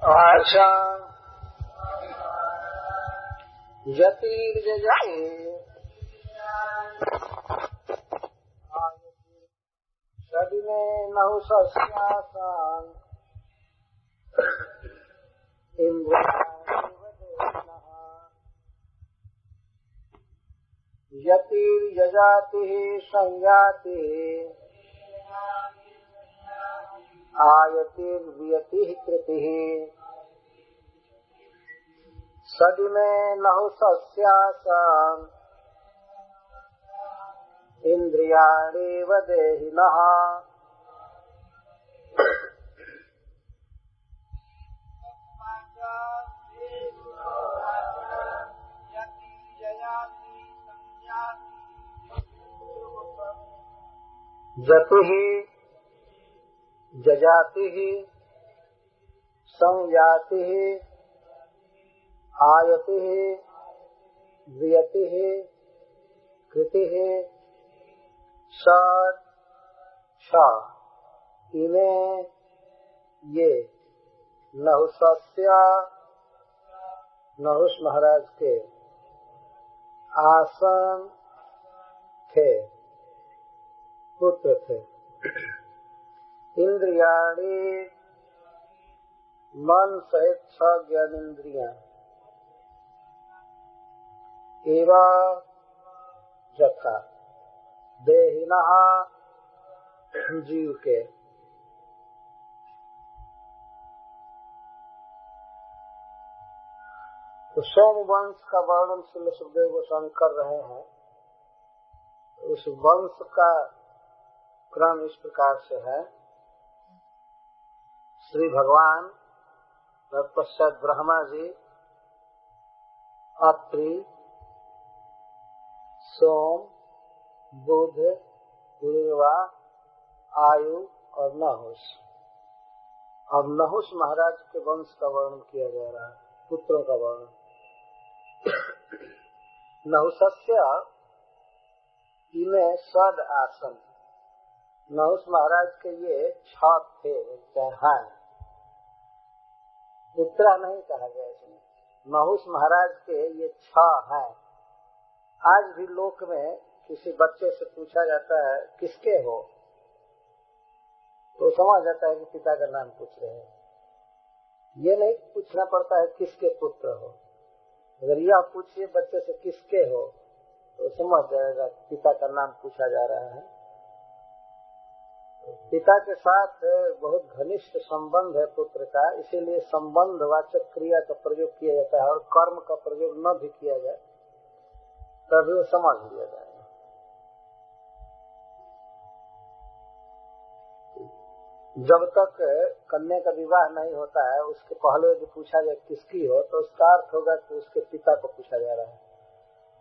आशा यतिर्यजाते सदिने नहुषस्यासान् इन्द्रियाणिवदेनः यतिर्यजातिः संयातिः आयतिर्वियतिः कृतिः सदिमे नहुषस्यासान् इन्द्रियाणीव देहिनः जतिः जजातिः संयातिः आयतिः वियतिः कृतिः षट् छः इन्हें ये नहुष महाराज के आसन थे, पुत्र थे। इंद्रियाणी मन सहित 6 ज्ञानेन्द्रियां एवं जथा देहिनः जीव के तो सोमवंश का वर्णन श्री सुखदेव गोस्वामी कर रहे हैं। उस वंश का क्रम इस प्रकार से है। श्री भगवान तत्पश्चात ब्रह्मा जी, अत्रि, सोम, बुध, पूर्वा, आयु और नहुष। अब नहुष महाराज के वंश का वर्णन किया जा रहा है, पुत्रों का वर्णन। नहुषस्य इमे षड आसन। नहुष महाराज के ये 6 थे, हैं। पुत्रा नहीं कहा गया इसमें। नहुष महाराज के ये 6 हैं। आज भी लोक में किसी बच्चे से पूछा जाता है किसके हो, तो समझ जाता है कि पिता का नाम पूछ रहे हैं। ये नहीं पूछना पड़ता है किसके पुत्र हो। अगर यह पूछिए बच्चे से किसके हो तो समझ जाएगा पिता का नाम पूछा जा रहा है। पिता के साथ बहुत घनिष्ठ संबंध है पुत्र का, इसीलिए संबंधवाचक क्रिया का प्रयोग किया जाता है और कर्म का प्रयोग न भी किया जाए तभी वो समझ लिया जाएगा। जब तक कन्या का विवाह नहीं होता है उसके पहले यदि पूछा जाए किसकी हो तो उसका अर्थ होगा कि उसके पिता को पूछा जा रहा है।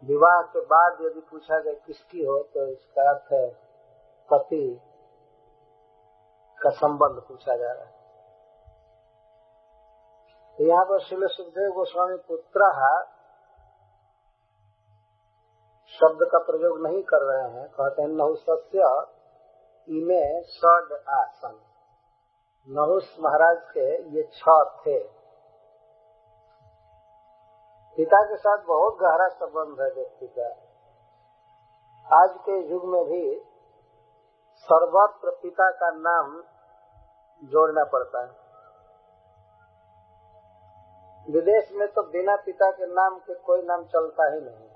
विवाह के बाद यदि पूछा जाए किसकी हो तो इसका अर्थ है पति का संबंध पूछा जा रहा है। तो यहाँ पर श्री सुखदेव गोस्वामी पुत्र शब्द का प्रयोग नहीं कर रहे हैं, कहते हैं नहुषस्य इमे षड आसन। नहुष महाराज के ये 6 थे। पिता के साथ बहुत गहरा संबंध है व्यक्ति का। आज के युग में भी सर्वत्र पिता का नाम जोड़ना पड़ता है। विदेश में तो बिना पिता के नाम के कोई नाम चलता ही नहीं।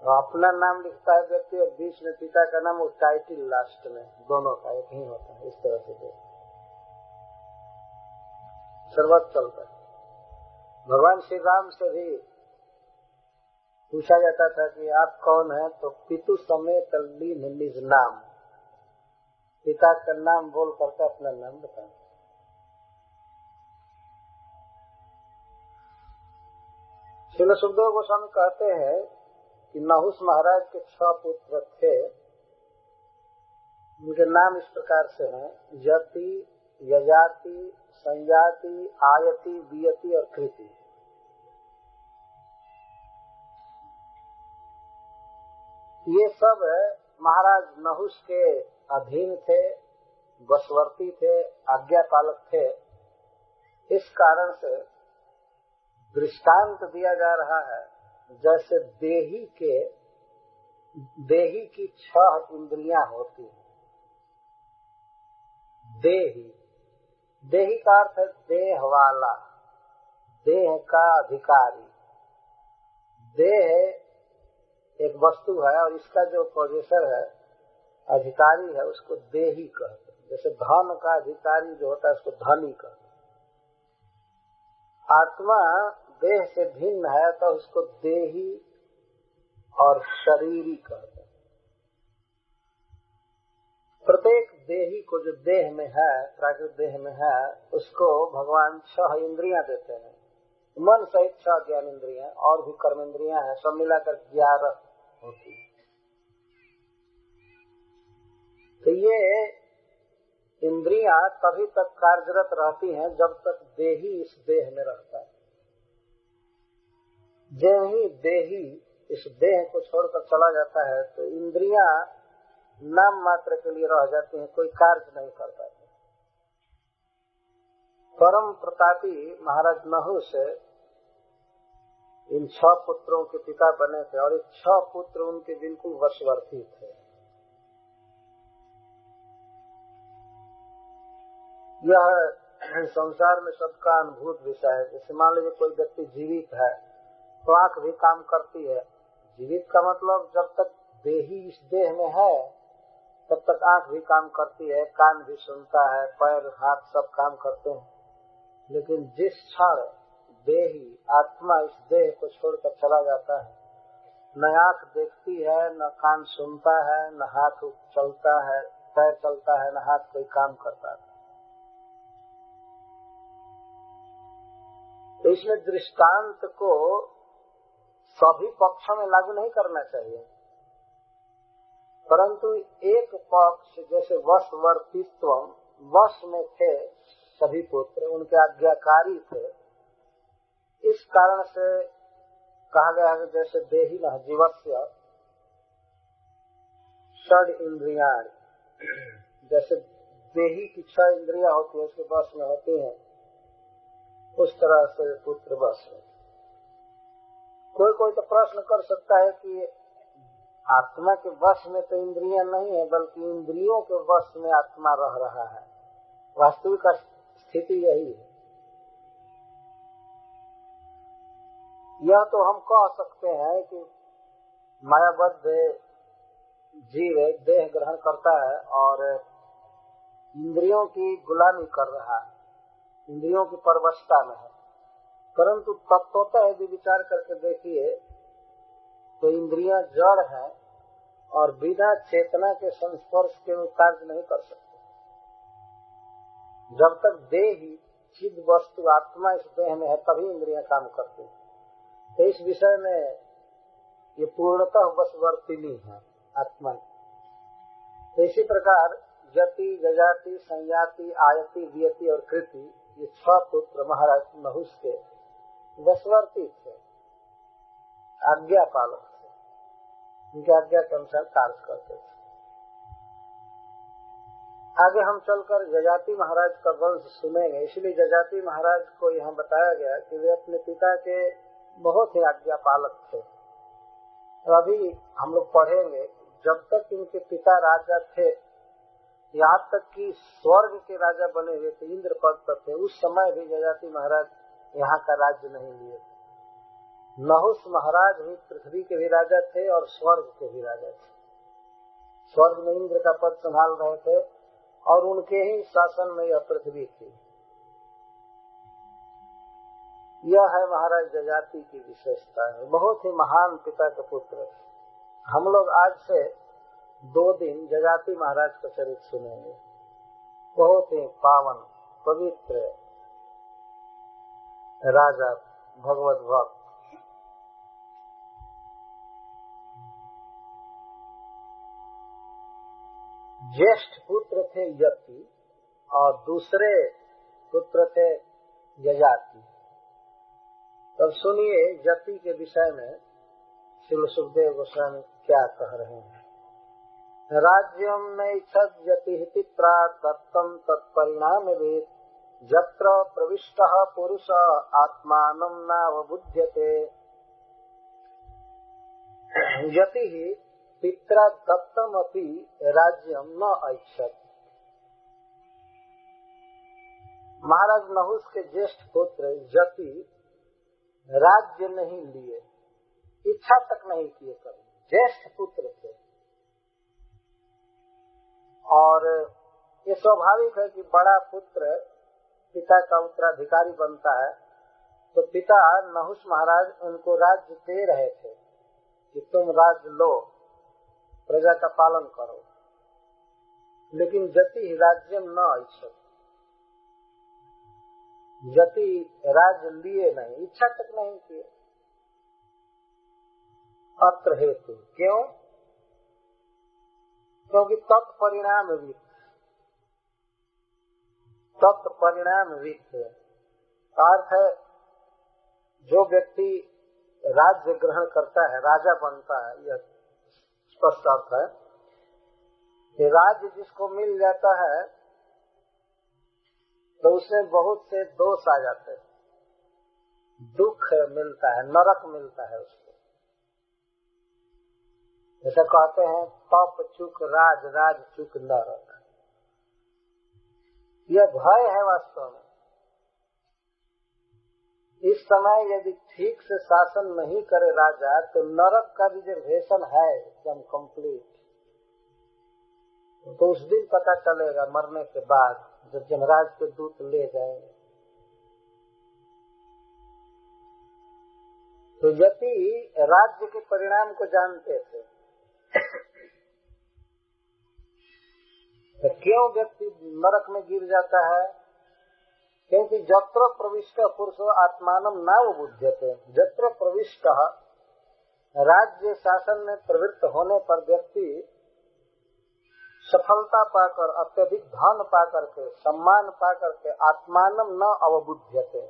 तो अपना नाम लिखता है व्यक्ति और बीच में पिता का नाम, वो टाइटल लास्ट में, दोनों का एक ही होता है। इस तरह से सर्वत्र चलता है। भगवान श्री राम से भी पूछा जाता था कि आप कौन हैं, तो पितु समेत लीन निज नाम। पिता का नाम बोल करके अपना नाम बताएं। श्रील सुखदेव गोस्वामी कहते हैं कि नहुष महाराज के 6 पुत्र थे। उनके नाम इस प्रकार से हैं: यति, यजाति, संयाति, आयति, वियति और कृति। ये सब महाराज नहुष के अधीन थे, वशवर्ती थे, आज्ञा पालक थे। इस कारण से दृष्टांत दिया जा रहा है जैसे देही की 6 इंद्रियां होती हैं। देही का अर्थ है देह वाला, देह का अधिकारी। देह एक वस्तु है और इसका जो पोजेसर है, अधिकारी है, उसको देही कहते हैं। जैसे धन का अधिकारी जो होता है उसको धनी कहते हैं। आत्मा देह से भिन्न है तो उसको देही और शरीरी कहते हैं। प्रत्येक देही को जो देह में है, प्राकृतिक देह में है, उसको भगवान 6 इंद्रियां देते हैं। मन सहित 6 ज्ञान इंद्रियां और भी कर्म इंद्रियां हैं, सब मिलाकर 11 होती है। तो ये इंद्रियां तभी तक कार्यरत रहती हैं जब तक देही इस देह में रहता है। जब ही देही इस देह को छोड़कर चला जाता है तो इंद्रियां नाम मात्र के लिए रह जाती हैं, कोई कार्य नहीं कर पाते। परम प्रतापी महाराज नहुष इन 6 पुत्रों के पिता बने थे और ये 6 पुत्र उनके बिल्कुल वशवर्ती थे। यह संसार में सबका अनुभूत विषय है। जैसे मान लीजिए कोई व्यक्ति जीवित है तो आंख भी काम करती है। जीवित का मतलब जब तक देही इस देह में है तब तक आंख भी काम करती है, कान भी सुनता है, पैर हाथ सब काम करते हैं। लेकिन जिस क्षण देही आत्मा इस देह को छोड़कर चला जाता है, न आंख देखती है, न कान सुनता है, न हाथ चलता है, पैर चलता है, न हाथ कोई काम करता है। तो इसमें दृष्टांत को सभी पक्षों में लागू नहीं करना चाहिए, परंतु एक पक्ष जैसे वशवर्तित्व, वश में थे सभी पुत्र, उनके आज्ञाकारी थे। इस कारण से कहा गया है जैसे देही न जीवस्य 6 इंद्रियां, जैसे देही की 6 इंद्रियां होती है उसके वश में होती हैं, उस तरह से पुत्र वश में। कोई तो प्रश्न कर सकता है कि आत्मा के वश में तो इंद्रियां नहीं है, बल्कि इंद्रियों के वश में आत्मा रह रहा है। वास्तविक स्थिति यही है। यह तो हम कह सकते हैं कि मायाबद्ध जीव देह ग्रहण करता है और इंद्रियों की गुलामी कर रहा है, इंद्रियों की परवशता में है। परंतु तत्वतः यदि विचार करके देखिए तो इंद्रियां जड़ हैं और बिना चेतना के संस्पर्श के वो कार्य नहीं कर सकते। जब तक देही चिद वस्तु आत्मा इस देह में है तभी इंद्रियां काम करती हैं। तो इस विषय में ये पूर्णतः वशवर्तिनी है आत्मा। तो इसी प्रकार जति, जजाति, संयाति, आयति, वियति और कृति, ये 6 पुत्र महाराज नहुष के वशवर्ती थे, आज्ञा पालक थे, उनके आज्ञा के अनुसार कार्य करते थे। आगे हम चलकर जजाति महाराज का वंश सुनेंगे, इसलिए जजाति महाराज को यहाँ बताया गया कि वे अपने पिता के बहुत ही आज्ञा पालक थे। तो अभी हम लोग पढ़ेंगे जब तक इनके पिता राजा थे, यहाँ तक कि स्वर्ग के राजा बने हुए थे, इंद्र पद पर थे, उस समय भी जजाति महाराज यहाँ का राज्य नहीं लिए थे। नहुष महाराज भी पृथ्वी के भी राजा थे और स्वर्ग के भी राजा थे। स्वर्ग में इंद्र का पद संभाल रहे थे और उनके ही शासन में यह पृथ्वी थी। यह है महाराज जजाति की विशेषता है। बहुत ही महान पिता के पुत्र थे। हम लोग आज से 2 दिन जजाति महाराज का चरित्र सुनेंगे। बहुत ही पावन पवित्र राजा, भगवत भक्त। ज्येष्ठ पुत्र थे यति और दूसरे पुत्र थे यजाति। तब सुनिए यति के विषय में श्री सुखदेव गोस्वामी क्या कह रहे हैं। राज्यम नैच्छद यति पित्रा दत्तम तत्परिणाम वेद, जब यत्र प्रविष्टः पुरुष आत्मानं नावबुध्यते यति पित्रा दत्तमपि राज्यं न ऐच्छत्। महाराज नहुष के ज्येष्ठ पुत्र यति राज्य नहीं लिए, इच्छा तक नहीं किए कभी, ज्येष्ठ पुत्र थे। और ये स्वाभाविक है कि बड़ा पुत्र पिता का उत्तराधिकारी बनता है, तो पिता नहुष महाराज उनको राज्य दे रहे थे कि तुम राज्य लो, प्रजा का पालन करो। लेकिन यति राज्यम न ऐच्छत्, यति राज्य लिए नहीं, इच्छा तक नहीं किए। अत्र हेतु क्यों? क्योंकि तत्परिणाम वित्त अर्थ है, जो व्यक्ति राज्य ग्रहण करता है, राजा बनता है, यह स्पष्ट अर्थ है कि राज्य जिसको मिल जाता है तो उसमें बहुत से दोष आ जाते हैं, दुख मिलता है, नरक मिलता है उसको। जैसा कहते हैं तप चुक राज, राज चुक नरक। यह भय है वास्तव में। इस समय यदि ठीक से शासन नहीं करे राजा तो नरक का रिजर्वेशन है एकदम कंप्लीट। तो उस दिन पता चलेगा मरने के बाद, जब जमराज के दूत ले जाएंगे। तो यति राज्य के परिणाम को जानते थे। तो क्यों व्यक्ति नरक में गिर जाता है? क्योंकि यत्र प्रविष्ट पुरुषो आत्मानं नावबुध्यते। यत्र प्रविष्ट, राज्य शासन में प्रवृत्त होने पर व्यक्ति सफलता पाकर, अत्यधिक धन पाकर के, सम्मान पाकर के आत्मानं न अवबुध्यते।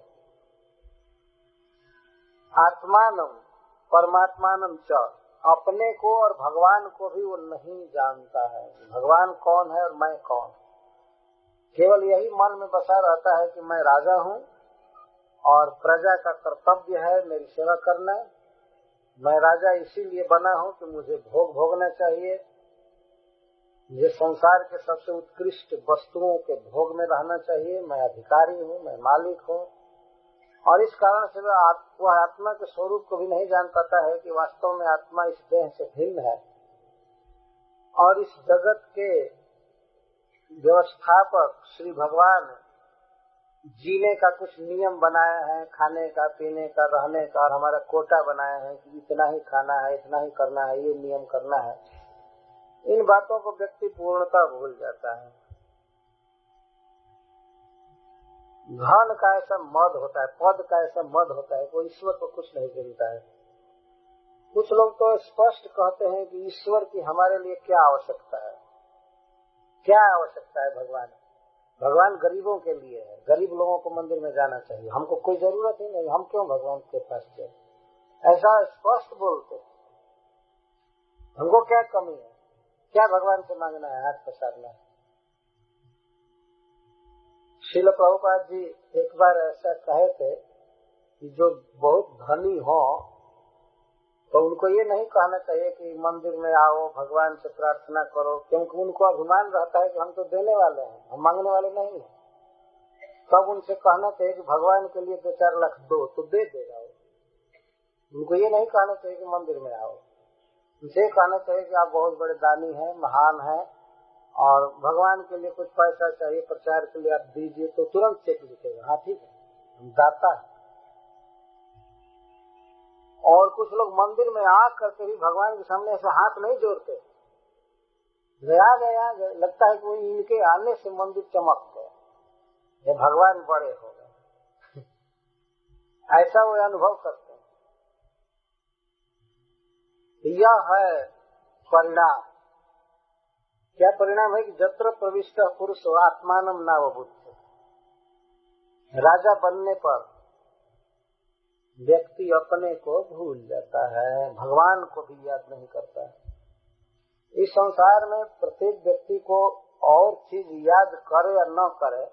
आत्मानं परमात्मानं च, अपने को और भगवान को भी वो नहीं जानता है। भगवान कौन है और मैं कौन? केवल यही मन में बसा रहता है कि मैं राजा हूँ और प्रजा का कर्तव्य है मेरी सेवा करना। मैं राजा इसीलिए बना हूँ कि मुझे भोग भोगना चाहिए, मुझे संसार के सबसे उत्कृष्ट वस्तुओं के भोग में रहना चाहिए। मैं अधिकारी हूँ, मैं मालिक हूँ। और इस कारण से वह आत्मा के स्वरूप को भी नहीं जान पाता है कि वास्तव में आत्मा इस देह से भिन्न है और इस जगत के व्यवस्थापक श्री भगवान जीने का कुछ नियम बनाया है, खाने का, पीने का, रहने का, और हमारा कोटा बनाया है कि इतना ही खाना है, इतना ही करना है, ये नियम करना है। इन बातों को व्यक्ति पूर्णतः भूल जाता है। धन का ऐसा मद होता है, पद का ऐसा मद होता है, वो ईश्वर को कुछ नहीं गिनता है। कुछ लोग तो स्पष्ट कहते हैं कि ईश्वर की हमारे लिए क्या आवश्यकता है, क्या आवश्यकता है भगवान? भगवान गरीबों के लिए है, गरीब लोगों को मंदिर में जाना चाहिए, हमको कोई जरूरत ही नहीं, हम क्यों भगवान के पास जाए? ऐसा स्पष्ट बोलते। हमको क्या कमी है, क्या भगवान से मांगना है, हाथ पसारना है? श्रील प्रभुपाद जी एक बार ऐसा कहे थे कि जो बहुत धनी हो तो उनको ये नहीं कहना चाहिए कि मंदिर में आओ, भगवान से प्रार्थना करो, क्योंकि उनको अभिमान रहता है कि हम तो देने वाले हैं, हम मांगने वाले नहीं हैं। तब उनसे कहना चाहिए कि भगवान के लिए 2-4 लाख दो तो दे देगा। उनको ये नहीं कहना चाहिए कि मंदिर में आओ, उनसे कहना चाहिए कि आप बहुत बड़े दानी हैं, महान हैं, और भगवान के लिए कुछ पैसा चाहिए, प्रचार के लिए आप दीजिए, तो तुरंत चेक लिखेगा, हाँ ठीक है, हम दाता है। और कुछ लोग मंदिर में आ करके भी भगवान के सामने ऐसे हाथ नहीं जोड़ते, आ गए, लगता है कि इनके आने से मंदिर चमक गया, ये भगवान बड़े हो गए। ऐसा वो अनुभव करते हैं। यह है परिणाम। क्या परिणाम है कि यत्र प्रविष्ट पुरुष आत्मानं नावबुध्यते। राजा बनने पर व्यक्ति अपने को भूल जाता है, भगवान को भी याद नहीं करता है। इस संसार में प्रत्येक व्यक्ति को और चीज याद करे या न करे,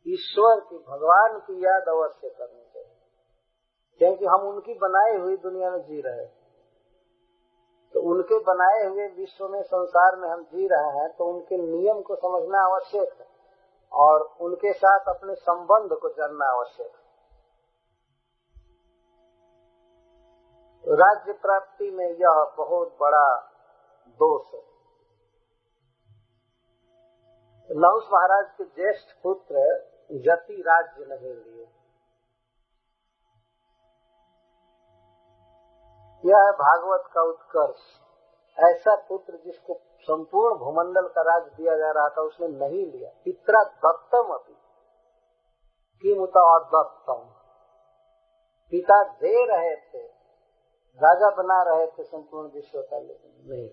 ईश्वर की, भगवान की याद अवश्य करनी चाहिए, क्योंकि हम उनकी बनाई हुई दुनिया में जी रहे हैं। तो उनके बनाए हुए विश्व में, संसार में हम जी रहे हैं, तो उनके नियम को समझना आवश्यक है और उनके साथ अपने संबंध को जानना आवश्यक है। तो राज्य प्राप्ति में यह बहुत बड़ा दोष है। नहुष महाराज के ज्येष्ठ पुत्र जति राज्य नहीं लिए। यह है भागवत का उत्कर्ष। ऐसा पुत्र जिसको संपूर्ण भूमंडल का राज दिया जा रहा था, उसने नहीं लिया। पित्रा दत्तम अपि किमुत अदत्तम, पिता दे रहे थे, राजा बना रहे थे संपूर्ण विश्व का, लेकिन नहीं।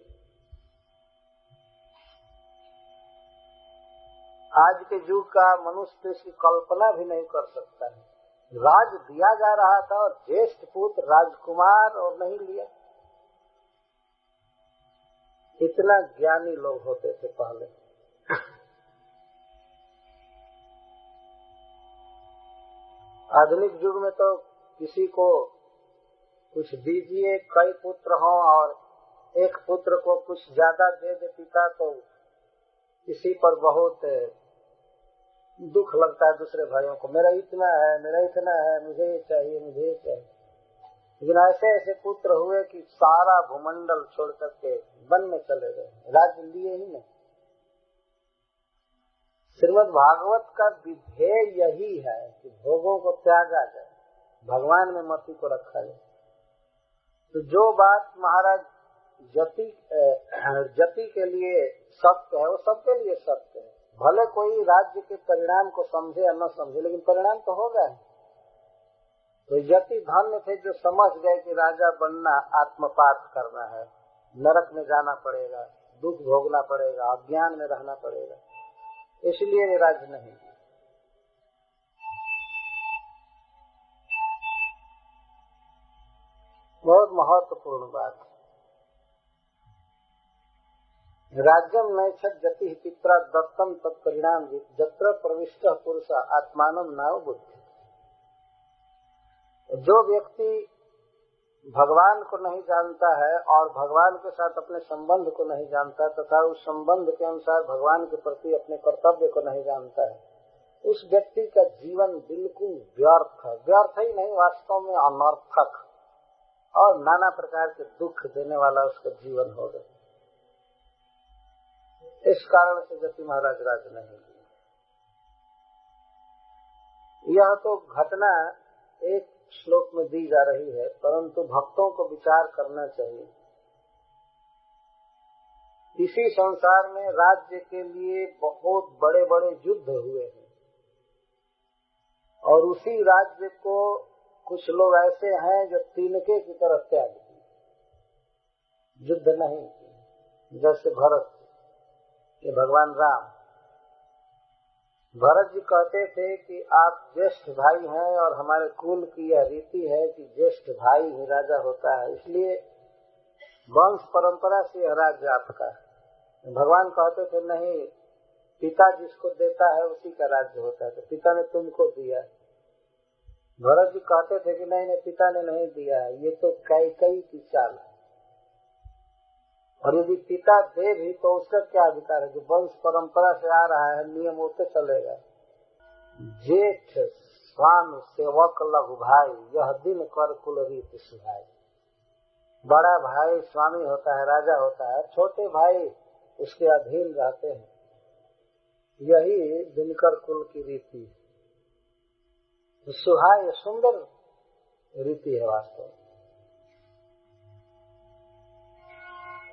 आज के युग का मनुष्य इसकी कल्पना भी नहीं कर सकता है। राज दिया जा रहा था और ज्येष्ठ पुत्र राजकुमार, और नहीं लिया। इतना ज्ञानी लोग होते थे पहले। आधुनिक युग में तो किसी को कुछ दीजिए, कई पुत्र हों और एक पुत्र को कुछ ज्यादा दे दे पिता, तो इसी पर बहुत दुख लगता है दूसरे भाइयों को, मेरा इतना है, मेरा इतना है, मुझे ये चाहिए, मुझे ये चाहिए। लेकिन ऐसे ऐसे पुत्र हुए कि सारा भूमंडल छोड़ करके वन में चले गए, राज्य लिए ही नहीं। श्रीमद् भागवत का विधेय यही है कि भोगों को त्यागा जाए, भगवान में मति को रखा जाए। तो जो बात महाराज जति के लिए सत्य है, वो सबके लिए सत्य है। भले कोई राज्य के परिणाम को समझे या न समझे, लेकिन परिणाम तो होगा। तो जति धन्य थे जो समझ गए कि राजा बनना आत्मपात करना है, नरक में जाना पड़ेगा, दुख भोगना पड़ेगा, अज्ञान में रहना पड़ेगा, इसलिए वे राज्य नहीं। बहुत महत्वपूर्ण बात। राज्यम नैच्छत् जति पित्रा दत्तम तत्परिणाम जत्र प्रविष्ट पुरुष आत्मानं नाव बुद्धि। जो व्यक्ति भगवान को नहीं जानता है और भगवान के साथ अपने संबंध को नहीं जानता तथा उस संबंध के अनुसार भगवान के प्रति अपने कर्तव्य को नहीं जानता है, उस व्यक्ति का जीवन बिल्कुल व्यर्थ है। व्यर्थ ही नहीं, वास्तव में अनर्थक और नाना प्रकार के दुख देने वाला उसका जीवन होगा। इस कारण से जति महाराज राज्य नहीं दिए। यह तो घटना एक श्लोक में दी जा रही है, परंतु भक्तों को विचार करना चाहिए। इसी संसार में राज्य के लिए बहुत बड़े बड़े युद्ध हुए हैं और उसी राज्य को कुछ लोग ऐसे हैं जो तिनके की तरह त्याग दिए, युद्ध नहीं किए। जैसे भरत के भगवान राम, भरत जी कहते थे कि आप ज्येष्ठ भाई हैं और हमारे कुल की यह रीति है कि ज्येष्ठ भाई ही राजा होता है, इसलिए वंश परंपरा से यह राज्य आपका है। भगवान कहते थे नहीं, पिता जिसको देता है उसी का राज्य होता है, तो पिता ने तुमको दिया। भरत जी कहते थे कि नहीं, पिता ने नहीं दिया है, ये तो कैकेयी की चाल है। और यदि पिता दे भी तो उसका क्या अधिकार है, जो वंश परंपरा से आ रहा है, नियम होते चलेगा। जेठ स्वान सेवक लघु भाई, यह दिन कर कुल रीति सुहाई। बड़ा भाई स्वामी होता है, राजा होता है, छोटे भाई उसके अधीन रहते हैं, यही दिनकर कुल की रीति। सुहाय सुंदर रीति है वास्तव में,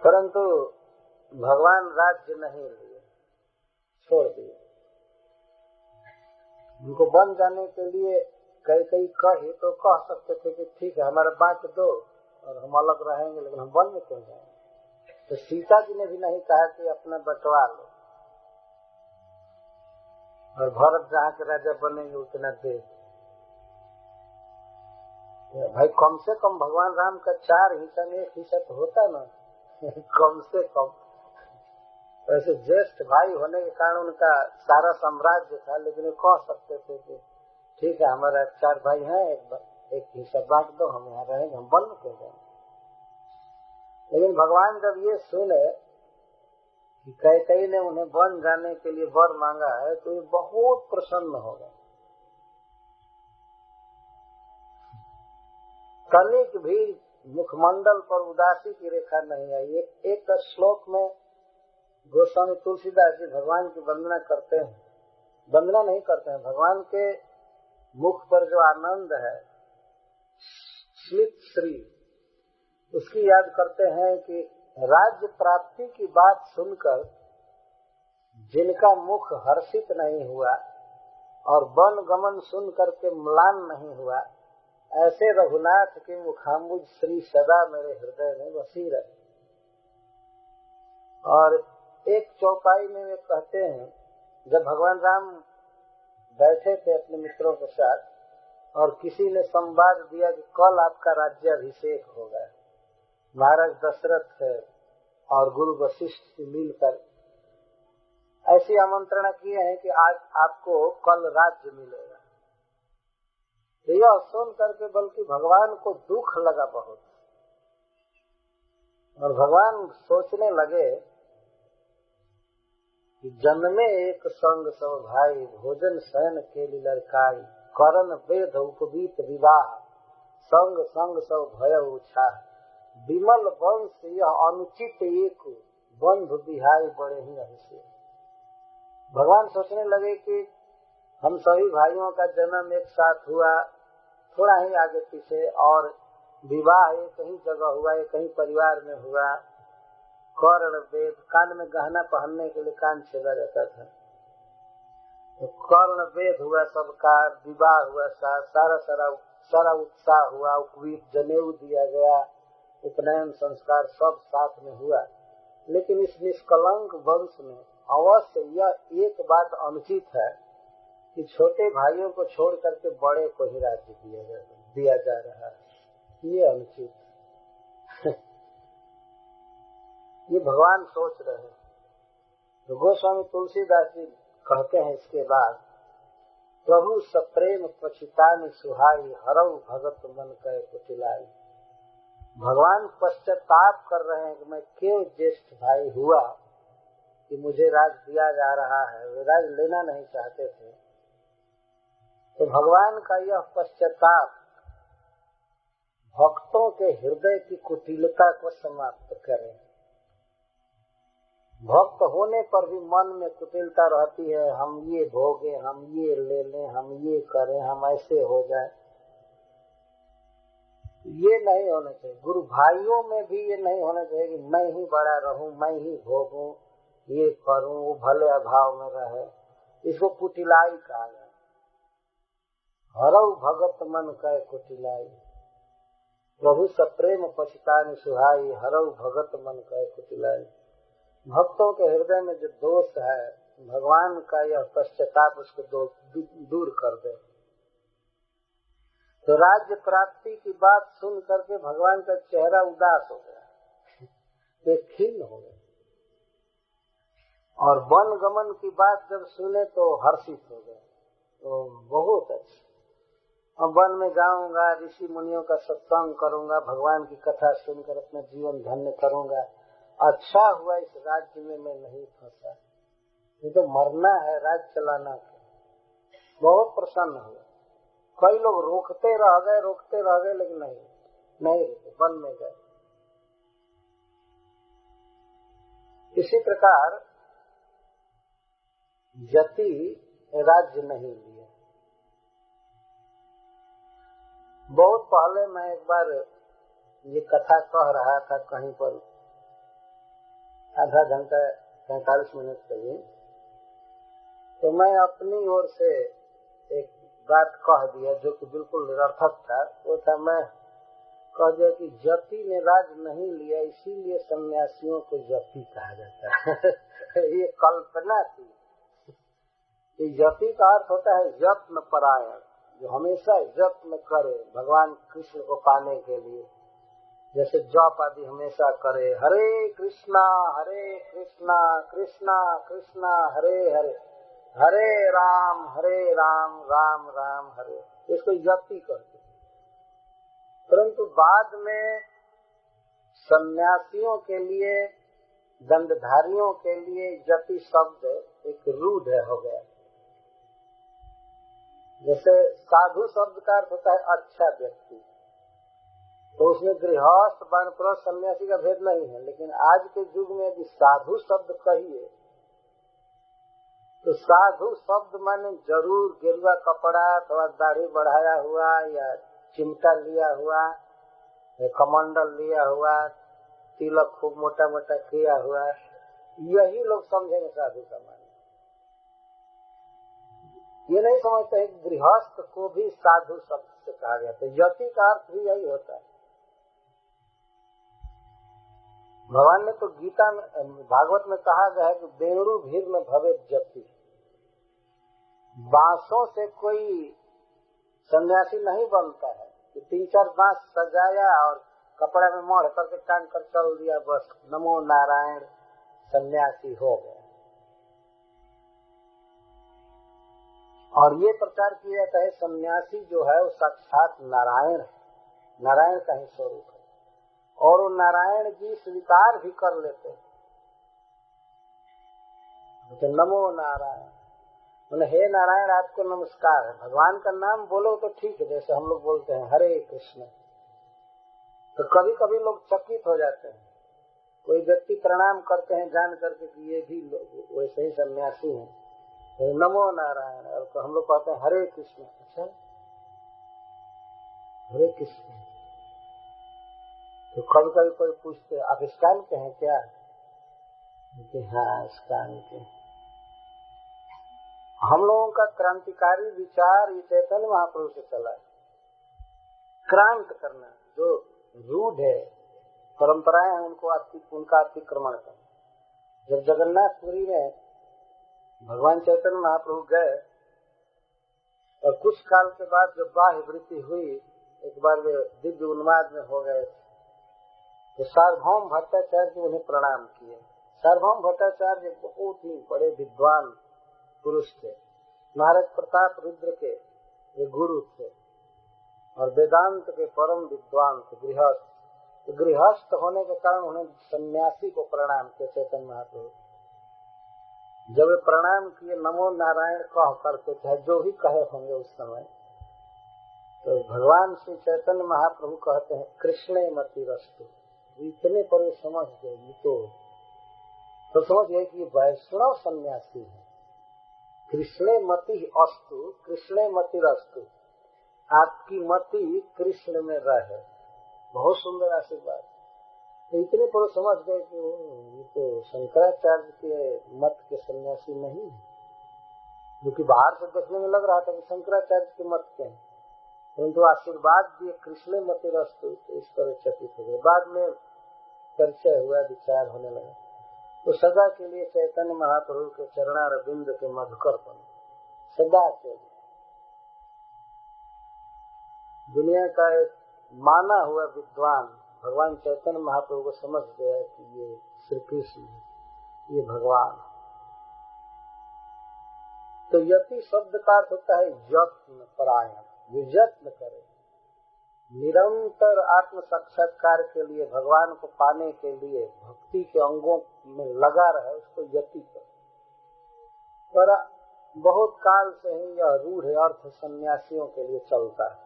परंतु भगवान राज्य नहीं लिए, छोड़ दिए। उनको बन जाने के लिए कई कही तो कह सकते थे कि ठीक है हमारा बांट दो और हम अलग रहेंगे, लेकिन हम वन में क्यों जाएंगे। तो सीता जी ने भी नहीं कहा कि अपना बंटवा लो, और भरत जहाँ के राजा बनेंगे उतना दे। भाई कम से कम भगवान राम का 4 हिस्सा में 1 हिस्सा तो होता ना, कम से कम वैसे ज्येष्ठ भाई होने के कारण उनका सारा साम्राज्य था, लेकिन कह सकते थे कि ठीक है हमारा 4 भाई हैं, एक हिस्सा बांट दो, हम यहाँ रहेंगे, हम वन के जाएंगे। लेकिन भगवान जब ये सुने कि कैकेयी ने उन्हें वन जाने के लिए वर मांगा है तो ये बहुत प्रसन्न हो गए। कनिक भी मुखमंडल पर उदासी की रेखा नहीं आई। एक श्लोक में गोस्वामी तुलसीदास जी भगवान की वंदना करते हैं, वंदना नहीं करते हैं, भगवान के मुख पर जो आनंद है स्लित श्री, उसकी याद करते हैं कि राज्य प्राप्ति की बात सुनकर जिनका मुख हर्षित नहीं हुआ और वन गमन सुन करके म्लान नहीं हुआ, ऐसे रघुनाथ के मुखाम्बुज श्री सदा मेरे हृदय में बसी रहे। और एक चौपाई में वे कहते हैं, जब भगवान राम बैठे थे अपने मित्रों के साथ और किसी ने संवाद दिया कि कल आपका राज्याभिषेक होगा, महाराज दशरथ और गुरु वशिष्ठ से मिलकर ऐसी आमंत्रणा किए हैं कि आज आपको कल राज्य मिलेगा। यह सुन करके बल्कि भगवान को दुख लगा बहुत, और भगवान सोचने लगे कि जन्मे एक संग सब भाई, भोजन शयन के लड़काई, करण वेद उपवीत विवाह, संग संग सब भय उछा, विमल वंश यह अनुचित एक, बंधु बिहाई बड़े ही अभिषेक। भगवान सोचने लगे कि हम सभी भाइयों का जन्म एक साथ हुआ, थोड़ा ही आगे पीछे, और विवाह एक ही जगह हुआ, एक ही परिवार में हुआ, कर्ण वेद, कान में गहना पहनने के लिए कान छेदा जाता था, तो कर्ण वेद हुआ सबका, विवाह हुआ, सारा उत्साह हुआ, उपवीत जनेऊ दिया गया, उपनयन संस्कार सब साथ में हुआ। लेकिन इस निष्कलंक वंश में अवश्य यह एक बात अनुचित है कि छोटे भाइयों को छोड़ करके बड़े को ही राज्य दिया जा रहा है, ये अनुचित ये भगवान सोच रहे हैं। तो गोस्वामी तुलसीदास जी कहते हैं इसके बाद, प्रभु सप्रेम पछितानि सुहाई, हरऊ भगत मन कह कुटिलाई। भगवान पश्चाताप कर रहे हैं कि मैं क्यों ज्येष्ठ भाई हुआ कि मुझे राज दिया जा रहा है, वे राज लेना नहीं चाहते थे। तो भगवान का यह पश्चाताप भक्तों के हृदय की कुटिलता को समाप्त करे। भक्त होने पर भी मन में कुटिलता रहती है, हम ये भोगे, हम ये ले लें, हम ये करें, हम ऐसे हो जाए, ये नहीं होना चाहिए। गुरु भाइयों में भी ये नहीं होना चाहिए कि मैं ही बड़ा रहूं, मैं ही भोगूं, ये करूं, वो भले अभाव में रहे, इसको कुटिलाई कहा गया। हरऊ भगत मन कह कुटिलाई, प्रभु सप्रेम पछितानि सुहाई, हरऊ भगत मन कह कुटिलाई। भक्तों के हृदय में जो दोष है, भगवान का यह पश्चाताप उसको दूर कर दे। तो राज्य प्राप्ति की बात सुन करके भगवान का चेहरा उदास हो गया, वे खिन्न हो गए, और वन गमन की बात जब सुने तो हर्षित हो गए। तो बहुत अच्छा, अब वन में जाऊंगा, ऋषि मुनियों का सत्संग करूंगा, भगवान की कथा सुनकर अपना जीवन धन्य करूंगा, अच्छा हुआ इस राज्य में मैं नहीं फंसा, ये तो मरना है, राज्य चलाना है। बहुत प्रसन्न हुआ। कई लोग रोकते रह गए लेकिन नहीं रुके, वन में गए। इसी प्रकार यति राज्य नहीं लिया। बहुत पहले मैं एक बार ये कथा कह रहा था कहीं पर, आधा घंटा 45 मिनट के लिए, तो मैं अपनी ओर से एक बात कह दिया जो कि बिल्कुल निरर्थक था। वो था, मैं कह दिया कि जति ने राज नहीं लिया, इसीलिए सन्यासियों को जति कहा जाता है। ये कल्पना थी। ये जति का अर्थ होता है यत्न परायण, जो हमेशा यत्न करे भगवान कृष्ण को पाने के लिए, जैसे जप आदि हमेशा करे, हरे कृष्णा कृष्णा कृष्णा हरे हरे, हरे राम राम राम हरे, इसको यति कहते। परंतु बाद में सन्यासियों के लिए, दंडधारियों के लिए यति शब्द एक रूढ़ हो गया। जैसे साधु शब्द का अर्थ होता है अच्छा व्यक्ति, तो उसमें गृहस्थ वानप्रस्थ सन्यासी का भेद नहीं है। लेकिन आज के युग में यदि साधु शब्द कहिए तो साधु शब्द माने जरूर गेरुआ कपड़ा अथवा दाढ़ी बढ़ाया हुआ या चिमटा लिया हुआ या कमंडल लिया हुआ, तिलक खूब मोटा मोटा किया हुआ, यही लोग समझेंगे साधु का माने। ये नहीं समझते है गृहस्थ को भी साधु शब्द से कहा गया। तो यति का अर्थ भी यही होता है। भगवान ने तो गीता में, भागवत में कहा गया है कि बेणु भीर में भवे जति। बांसों से कोई सन्यासी नहीं बनता है कि 3-4 बांस सजाया और कपड़ा में मोड़ करके टांग कर चल दिया, बस नमो नारायण सन्यासी हो गया। और ये प्रचार किया जाता है सन्यासी जो है वो साक्षात नारायण है, नारायण का ही स्वरूप है, और वो नारायण जी स्वीकार भी कर लेते हैं। तो नमो नारायण मैंने हे नारायण आपको नमस्कार है। भगवान का नाम बोलो तो ठीक है, जैसे हम लोग बोलते हैं हरे कृष्ण, तो कभी कभी लोग चकित हो जाते हैं। कोई व्यक्ति प्रणाम करते हैं जान करके कि ये भी वैसे ही सन्यासी हैं, तो नमो नारायण, और तो हम लोग कहते हैं हरे कृष्ण। अच्छा हरे कृष्ण, तो कभी कभी कोई पूछते आप इस्कान के हैं क्या? हाँ इस्कान के। हम लोगों का क्रांतिकारी विचार ये चैतन्य महाप्रभु से चला है, क्रांत करना, जो रूढ़ है परंपराएं हैं उनका अतिक्रमण करना। जब जगन्नाथपुरी में भगवान चैतन्य महाप्रभु गए और कुछ काल के बाद जब बाह्य वृत्ति हुई, एक बार वे दिव्य उन्माद में हो गए, तो सार्वभौम भट्टाचार्य जी उन्हें प्रणाम किए। सार्वभौम भट्टाचार्य बहुत ही बड़े विद्वान पुरुष थे, महाराज प्रताप रुद्र के ये गुरु थे और वेदांत के परम विद्वान थे, गृहस्थ। तो गृहस्थ होने के कारण उन्हें सन्यासी को प्रणाम किया चैतन्य महाप्रभु। जब वे प्रणाम किए नमो नारायण कह करके, चाहे जो भी कहे होंगे उस समय, तो भगवान श्री चैतन्य महाप्रभु कहते हैं कृष्णे मति रस्तु। इतने पर वे समझ गए, तो समझ गए कि वैष्णव सन्यासी है। कृष्णे मति अस्तु, कृष्णे मति रस्तु, आपकी मति कृष्ण में रहे। बहुत सुंदर आशीर्वाद। तो इतने पर समझ गए कि ये तो शंकराचार्य के मत के सन्यासी नहीं है, जो कि बाहर से देखने में लग रहा था कि शंकराचार्य के मत के हैं, परंतु आशीर्वाद दिए कृष्ण मति रस्तु, तो इस पर चकित हो गए। बाद में परिचय हुआ, विचार होने लगा। तो सदा के लिए चैतन्य महाप्रभु के चरणारविंद के मधुकरपन सदा के लिए। दुनिया का एक माना हुआ विद्वान भगवान चैतन्य महाप्रभु को समझ गया कि ये श्री कृष्ण है, ये भगवान। तो यति शब्द का अर्थ होता है यत्न परायण, जो यत्न करे, निरंतर आत्म साक्षात्कार के लिए, भगवान को पाने के लिए भक्ति के अंगों में लगा रहे, उसको यति करे। पर बहुत काल से ही यह रूढ़ अर्थ सन्यासियों के लिए चलता है।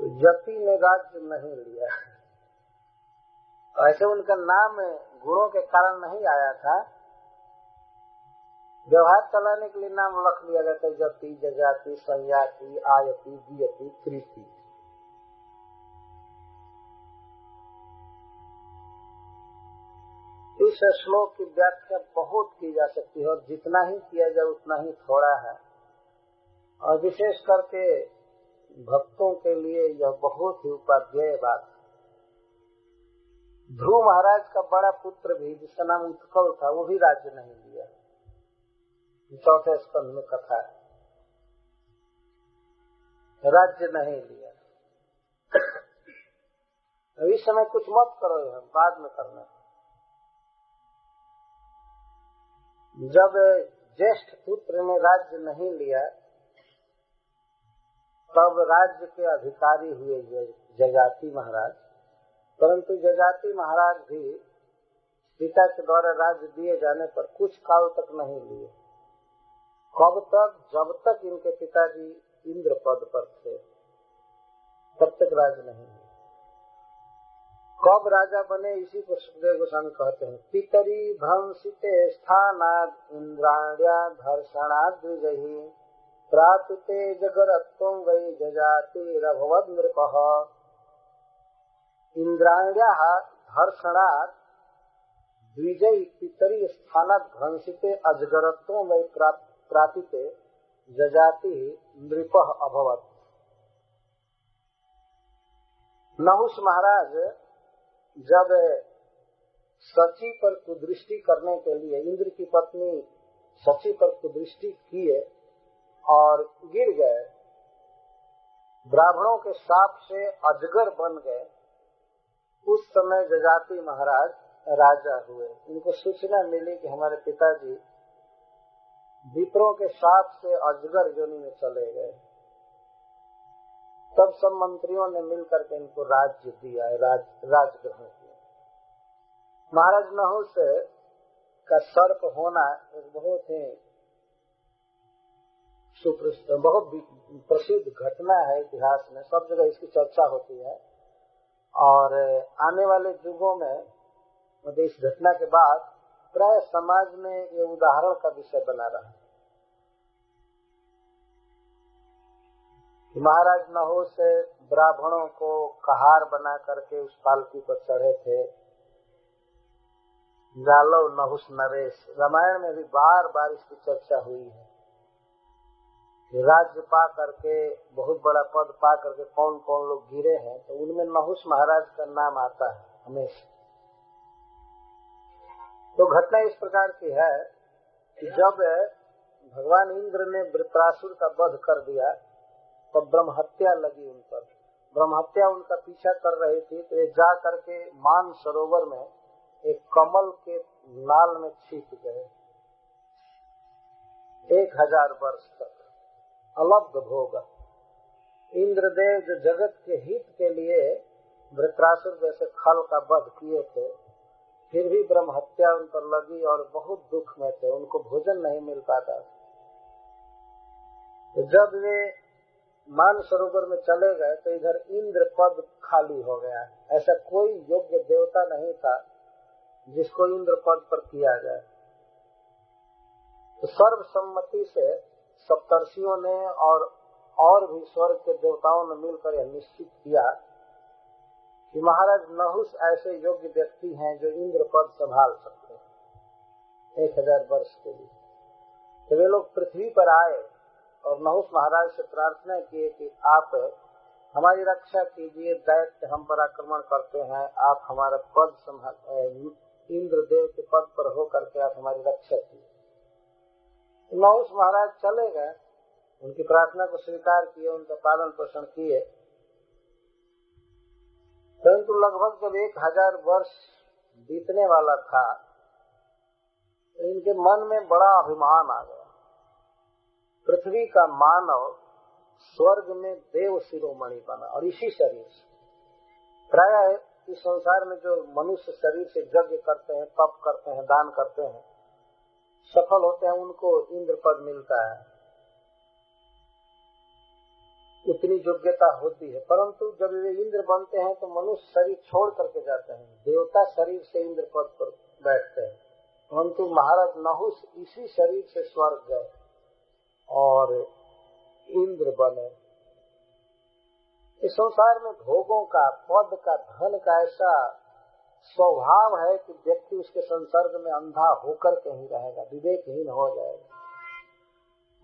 तो यति ने राज्य नहीं लिया, ऐसे उनका नाम गुणों के कारण नहीं आया था। व्यवहार चलाने के लिए नाम रख लिया गया था, यति, जजाति, संयाति, आयति, दियति, कृति। इस श्लोक की व्याख्या बहुत की जा सकती है और जितना ही किया जाए उतना ही थोड़ा है, और विशेष करके भक्तों के लिए यह बहुत ही उपाध्याय बात। ध्रुव महाराज का बड़ा पुत्र भी, जिसका नाम उत्कल था, वो भी राज्य नहीं लिया। चौथे स्कंध में कथा है। राज्य नहीं लिया। इस समय कुछ मत करो, बाद में करना। जब ज्येष्ठ पुत्र ने राज्य नहीं लिया तब राज्य के अधिकारी हुए जजाति महाराज, परंतु जजाति महाराज भी पिता के द्वारा राज्य दिए जाने पर कुछ काल तक नहीं लिए। कब तक? जब तक इनके पिताजी इंद्र पद पर थे तब तक राज्य नहीं हुआ। कब राजा बने इसी को सुखदेव गोस्वामी कहते हैं, पितरी भ्रंसिते स्थानाद इंद्राण्या धर्षणाद द्विजहि प्रातुते जगरत्वं वै जजाति रभवद नृपः। इंद्राण्या धर्षणाद द्विजय पितरी स्थानाद भ्रंसिते अजगरत्वं वै प्रातुते जजाति नृपः अभवत्। नहुष महाराज जब शची पर कुदृष्टि करने के लिए इंद्र की पत्नी शची पर कुदृष्टि किए और गिर गए, ब्राह्मणों के शाप से अजगर बन गए, उस समय जजाति महाराज राजा हुए। इनको सूचना मिली कि हमारे पिताजी विप्रों के शाप से अजगर योनि में चले गए। तब सब मंत्रियों ने मिलकर के इनको राज्य दिया, राज ग्रहण किया। महाराज नहुष का सर्प होना एक बहुत ही बहुत प्रसिद्ध घटना है इतिहास में, सब जगह इसकी चर्चा होती है। और आने वाले युगों में मतलब इस घटना के बाद प्राय समाज में ये उदाहरण का विषय बना रहा है। महाराज नहुष से ब्राह्मणों को कहार बना करके उस पालकी पर चढ़े थे। जालव नहुष नरेश, रामायण में भी बार बार इसकी चर्चा हुई है कि राज्य पा करके बहुत बड़ा पद पा करके कौन कौन लोग गिरे हैं, तो उनमें नहुष महाराज का नाम आता है हमेशा। तो घटना इस प्रकार की है कि जब भगवान इंद्र ने वृत्रासुर का वध कर दिया तो ब्रह्म हत्या लगी उन पर। ब्रह्म हत्या उनका पीछा कर रही थी, तो ये जा करके मान सरोवर में एक कमल के नाल में छिप गए। 1000 वर्ष तक अलब्ध भोग। इंद्रदेव जो जगत के हित के लिए वृत्रासुर जैसे खल का वध किए थे, फिर भी ब्रह्म हत्या उन पर लगी और बहुत दुख में थे, उनको भोजन नहीं मिल पाता। तो जब वे मान सरोवर में चले गए तो इधर इंद्र पद खाली हो गया। ऐसा कोई योग्य देवता नहीं था जिसको इंद्र पद पर किया जाए। तो सर्वसम्मति से सप्तर्षियों ने और भी स्वर्ग के देवताओं ने मिलकर यह निश्चित किया कि महाराज नहुष ऐसे योग्य व्यक्ति हैं जो इंद्र पद संभाल सकते हैं 1000 वर्ष के लिए। तो वे लोग पृथ्वी पर आए और नहुष महाराज से प्रार्थना किए कि आप हमारी रक्षा कीजिए, दैत्य हम पर आक्रमण करते हैं, आप हमारा पद संभाल, इंद्र देव के पद पर हो करके आप हमारी रक्षा कीजिए। नहुष महाराज चले गए, उनकी प्रार्थना को स्वीकार किए, उनका पालन पोषण किए। परंतु लगभग जब 1000 वर्ष बीतने वाला था तो इनके मन में बड़ा अभिमान आ गया। पृथ्वी का मानव स्वर्ग में देव शिरोमणि बना और इसी शरीर से प्राय इस संसार में जो मनुष्य शरीर से यज्ञ करते हैं, तप करते हैं, दान करते हैं, सफल होते हैं, उनको इंद्र पद मिलता है, उतनी योग्यता होती है। परंतु जब वे इंद्र बनते हैं तो मनुष्य शरीर छोड़ करके जाते हैं, देवता शरीर से इंद्र पद पर बैठते हैं। परंतु महाराज नहुष इसी शरीर से स्वर्ग गए और इंद्र बने। इस संसार में भोगों का, पद का, धन का ऐसा स्वभाव है कि व्यक्ति उसके संसर्ग में अंधा होकर कहीं रहेगा, विवेकहीन हो जाएगा।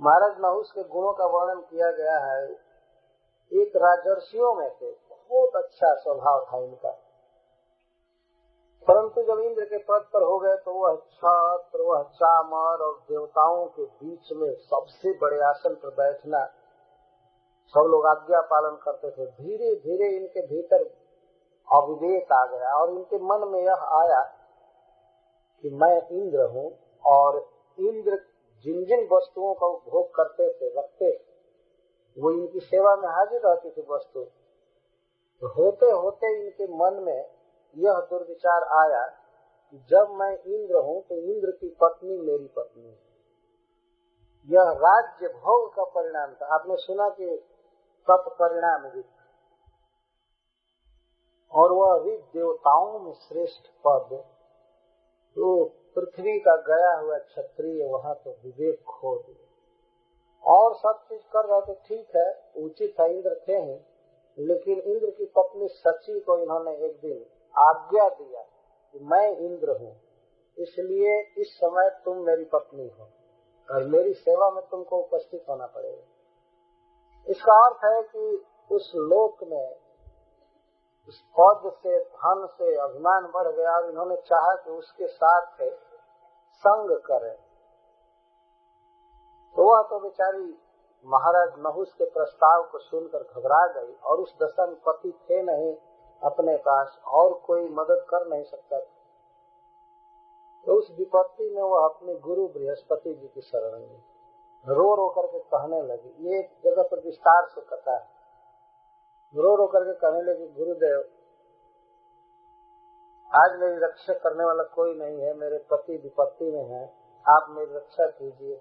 महाराज नहुष के गुणों का वर्णन किया गया है। एक राजर्षियों में थे, बहुत अच्छा स्वभाव था इनका, परंतु जब इंद्र के पद पर हो गए तो वह छत्र, वह चामर और देवताओं के बीच में सबसे बड़े आसन पर बैठना सब लोग आज्ञा पालन करते थे। धीरे धीरे इनके भीतर अविवेक आ गया और इनके मन में यह आया कि मैं इंद्र हूँ और इंद्र जिन जिन वस्तुओं का उपभोग करते थे रखते वो इनकी सेवा में हाजिर रहती थी वस्तु। तो होते होते इनके मन में यह दुर्विचार आया कि जब मैं इंद्र हूँ तो इंद्र की पत्नी मेरी पत्नी है। यह राज्य भोग का परिणाम था। आपने सुना कि तत्परिणाम वित्त, और वह भी देवताओं में श्रेष्ठ पद। तो पृथ्वी का गया हुआ क्षत्रिय वहाँ तो विवेक खो दिया और सब चीज कर रहे थे। ठीक है, उचित है, इंद्र थे ही, लेकिन इंद्र की पत्नी सची को इन्होंने एक दिन आज्ञा दिया कि मैं इंद्र हूँ, इसलिए इस समय तुम मेरी पत्नी हो और मेरी सेवा में तुमको उपस्थित होना पड़ेगा। इसका अर्थ है कि उस लोक में उस पद से, धन से अभिमान बढ़ गया और इन्होंने चाहा कि उसके साथ संग करें। तो वह तो बेचारी महाराज नहुस के प्रस्ताव को सुनकर घबरा गई और उस दशा में पति थे नहीं अपने पास और कोई मदद कर नहीं सकता था। तो उस विपत्ति में वह अपने गुरु बृहस्पति जी की शरण में रो रो करके कहने लगी। ये एक जगह पर विस्तार से कथा है। रो रो करके कहने लगी, गुरुदेव आज मेरी रक्षा करने वाला कोई नहीं है, मेरे पति विपत्ति में हैं, आप मेरी रक्षा कीजिए।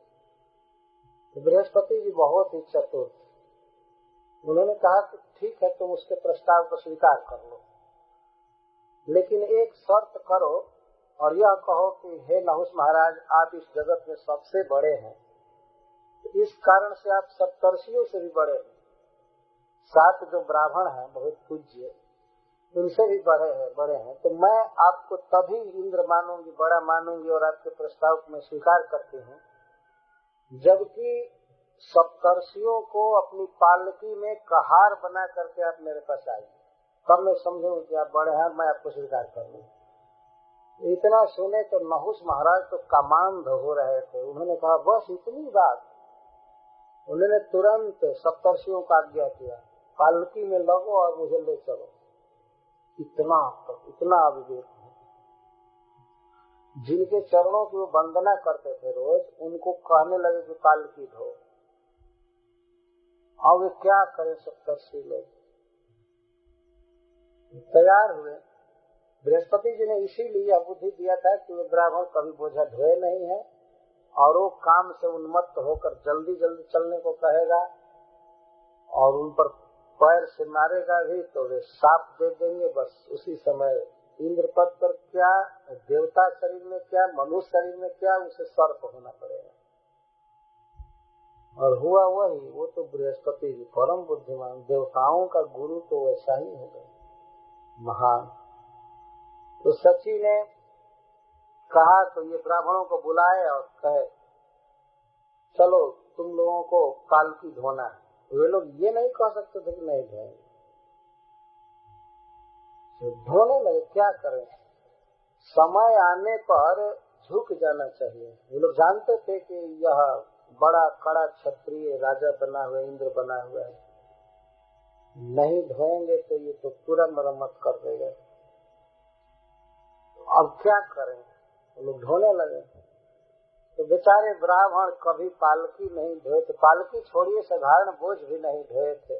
तो बृहस्पति जी बहुत ही चतुर थे। उन्होंने कहा कि ठीक है, तुम उसके प्रस्ताव को स्वीकार कर लो, लेकिन एक शर्त करो और यह कहो कि हे नहुस महाराज, आप इस जगत में सबसे बड़े हैं, तो इस कारण से आप सप्तर्षियों से भी बड़े हैं। 7 जो ब्राह्मण हैं बहुत पूज्य, उनसे भी बड़े हैं, तो मैं आपको तभी इंद्र मानूंगी, बड़ा मानूंगी और आपके प्रस्ताव को मैं स्वीकार करती हूँ जबकि सप्तर्षियों को अपनी पालकी में कहार बना करके आप मेरे पास आए, तब मैं समझूंगी कि आप बड़े हैं, मैं आपको स्वीकार कर लूँ। इतना सुने तो नहुस महाराज तो कामांध हो रहे थे। उन्होंने कहा बस इतनी बात। उन्होंने तुरंत सप्तर्षियों का आज्ञा किया, पालकी में लगो और मुझे ले चलो। इतना अविवेक है। जिनके चरणों की वो वंदना करते थे रोज, उनको कहने लगे कि पालकी धो। अब वे क्या करें सप्तर्षि लोग? तैयार हुए। बृहस्पति जी ने इसीलिए बुद्धि दिया था कि वे ब्राह्मण कभी बोझा ढोए नहीं है और वो काम से उन्मत्त होकर जल्दी जल्दी चलने को कहेगा और उन पर पैर से मारेगा भी तो वे साप दे देंगे। बस उसी समय इंद्र पद पर क्या, देवता शरीर में क्या, मनुष्य शरीर में क्या, उसे सर्प होना पड़ेगा। और हुआ वही। वो तो बृहस्पति जी परम बुद्धिमान, देवताओं का गुरु तो वैसा ही होगा, महान। तो सची ने कहा तो ये ब्राह्मणों को बुलाए और कहे चलो तुम लोगों को पालकी धोना है। वे लोग ये नहीं कह सकते थे कि नहीं धोएंगे, तो धोने लगे। क्या करें, समय आने पर झुक जाना चाहिए। वे लोग जानते थे कि यह बड़ा कड़ा क्षत्रिय राजा बना हुआ, इंद्र बना हुआ है, नहीं धोएंगे तो ये तो पूरा मरम्मत कर देगा। अब क्या करें, वो लोग धोने लगे। तो बेचारे ब्राह्मण कभी पालकी नहीं धोए थे, पालकी छोड़िए साधारण बोझ भी नहीं धोए थे।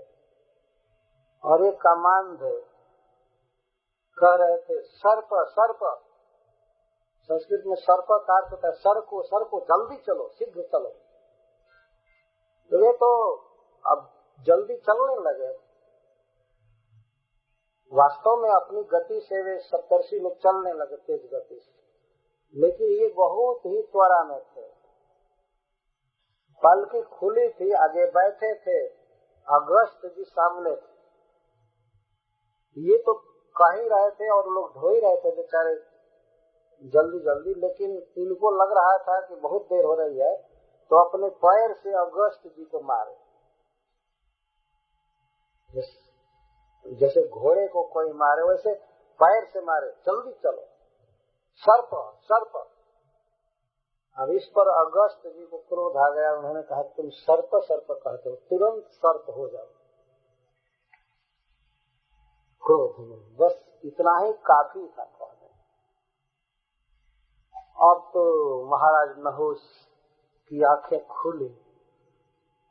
और एक कमांड कह रहे थे सर्प सर्प, संस्कृत में सर्प का अर्थ होता है सर को जल्दी चलो, शीघ्र चलो। तो ये तो अब जल्दी चलने लगे। वास्तव में अपनी गति से वे सप्तर्षि लोग चलने लगे तेज गति से, लेकिन ये बहुत ही त्वरा में थे। पालकी खुली थी, आगे बैठे थे, अगस्त जी सामने थे। ये तो कह ही रहे थे और लोग धो ही रहे थे बेचारे जल्दी जल्दी, लेकिन इनको लग रहा था कि बहुत देर हो रही है, तो अपने पैर से अगस्त जी को मारे। जैसे घोड़े को कोई मारे वैसे पैर से मारे, जल्दी चलो, सर्प सर्प। अब इस पर अगस्त जी को क्रोध आ गया। उन्होंने कहा तुम सर्प सर्प कहते हो, तुरंत सर्प हो जाओ। क्रोध में, बस इतना ही काफी था कहने। अब तो महाराज नहुष की आंखें खुली,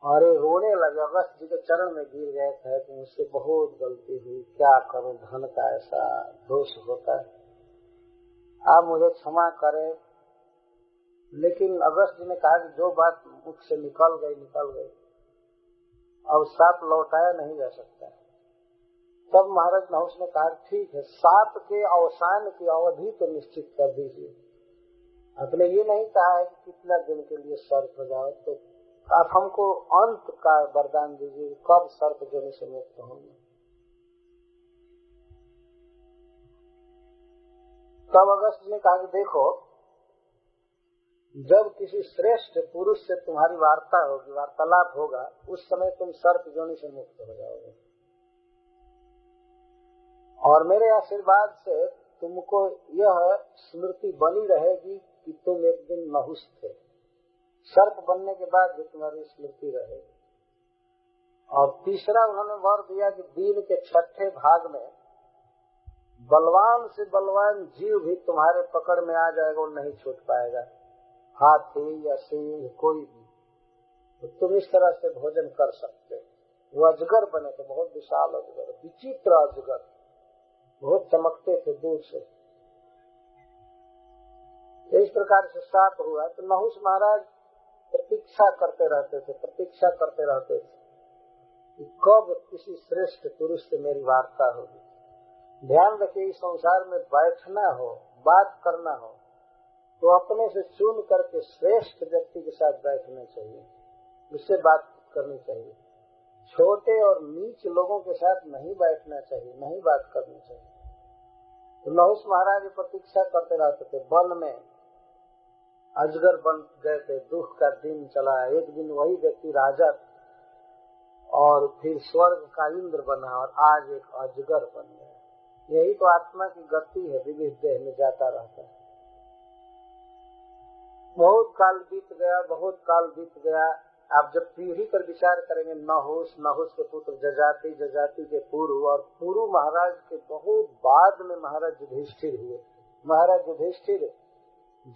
अरे रोने लगे, अगस्त जी के चरण में गिर गए थे कि मुझसे बहुत गलती हुई, क्या करूं, धन का ऐसा दोष होता है, आप मुझे क्षमा करें। लेकिन अगस्त जी ने कहा कि जो बात मुख से निकल गई, अब साप लौटाया नहीं जा सकता। तब महाराज नहुष ने कहा ठीक है, साप के अवसान की अवधि तो निश्चित कर दीजिए। आपने ये नहीं कहा है कि कितना दिन के लिए सर्प हो जाओ, तो आप हमको अंत का वरदान दीजिए, कब सर्प जोनि से मुक्त होंगे। तब अगस्त ने कहा कि देखो, जब किसी श्रेष्ठ पुरुष से तुम्हारी वार्ता होगी, वार्तालाप होगा, उस समय तुम सर्प जोनि से मुक्त हो जाओगे, और मेरे आशीर्वाद से तुमको यह स्मृति बनी रहेगी कि तुम एक दिन नहुष थे। सर्प बनने के बाद भी तुम्हारी स्मृति रहेगी। और तीसरा उन्होंने वर दिया कि दिन के छठे भाग में बलवान से बलवान जीव भी तुम्हारे पकड़ में आ जाएगा और नहीं छूट पाएगा, हाथी या सिंह कोई भी, तो तुम इस तरह से भोजन कर सकते। वो अजगर बने थे, बहुत विशाल अजगर, विचित्र अजगर, बहुत चमकते थे दूर से। इस प्रकार से साप हुआ। तो नहुष महाराज प्रतीक्षा करते रहते थे कि कब किसी श्रेष्ठ पुरुष से मेरी वार्ता होगी। ध्यान रखिए, इस संसार में बैठना हो, बात करना हो, तो अपने से चुन करके श्रेष्ठ व्यक्ति के साथ बैठना चाहिए, उससे बात करनी चाहिए। छोटे और नीच लोगों के साथ नहीं बैठना चाहिए, नहीं बात करनी चाहिए। तो नहुष महाराज प्रतीक्षा करते रहते थे। वन में अजगर बन गए थे, दुख का दिन चला। एक दिन वही व्यक्ति राजा और फिर स्वर्ग का इंद्र बना, और आज एक अजगर बन गया। यही तो आत्मा की गति है, विविध देह में जाता रहता है। बहुत काल बीत गया। आप जब पीढ़ी पर विचार करेंगे, नहुष के पुत्र जजाति के पुरु, और पुरु महाराज के बहुत बाद में महाराज युधिष्ठिर हुए। महाराज युधिष्ठिर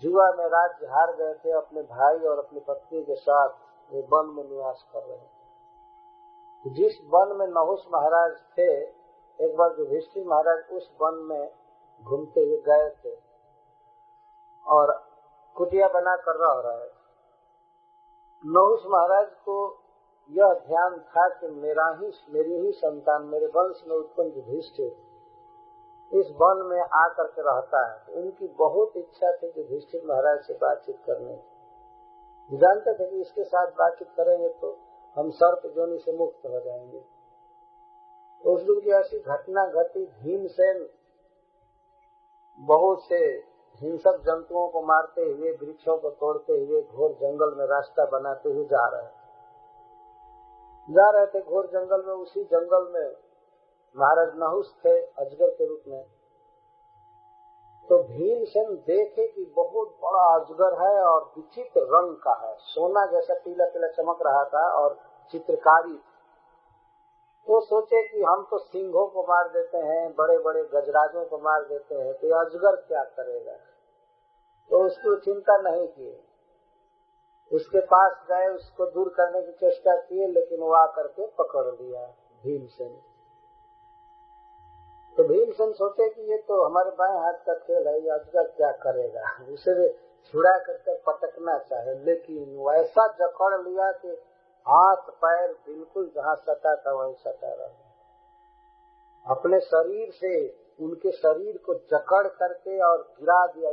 जुआ में राज्य हार गए थे, अपने भाई और अपनी पत्नी के साथ वो वन में निवास कर रहे हैं। जिस वन में नहुष महाराज थे, एक बार युधिष्ठिर महाराज उस वन में घूमते हुए गए थे और कुटिया बना कर रह रहे। नहुष महाराज को यह ध्यान था कि मेरी ही संतान, मेरे वंश में उत्पन्न युधिष्ठिर इस वन में आकर के रहता है। तो उनकी बहुत इच्छा थी कि युधिष्ठिर महाराज से बातचीत करने की। जानते थे कि इसके साथ बातचीत करेंगे तो हम सर्प जोनि से मुक्त हो जाएंगे। तो उस दिन की ऐसी घटना घटी, भीमसेन बहुत से हिंसक जंतुओं को मारते हुए, वृक्षों को तोड़ते हुए घोर जंगल में रास्ता बनाते हुए जा रहे थे घोर जंगल में। उसी जंगल में महाराज नहुष थे अजगर के रूप में। तो भीमसेन देखे कि बहुत बड़ा अजगर है और विचित्र रंग का है, सोना जैसा पीला पीला चमक रहा था और चित्रकारी। तो सोचे कि हम तो सिंहों को मार देते हैं, बड़े बड़े गजराजों को मार देते हैं, तो अजगर क्या करेगा। तो उसको चिंता नहीं की, उसके पास गए, उसको दूर करने की चेष्टा की, लेकिन वो आकर के पकड़ लिया भीमसेन। तो भीमसेन सोचे कि ये तो हमारे बाएं हाथ का खेल है, ये अजगर क्या करेगा, उसे छुड़ा करके पटकना चाहे, लेकिन वैसा जकड़ लिया कि हाथ पैर बिल्कुल जहाँ सटा था वहीं सटा रहा। अपने शरीर से उनके शरीर को जकड़ करके और गिरा दिया।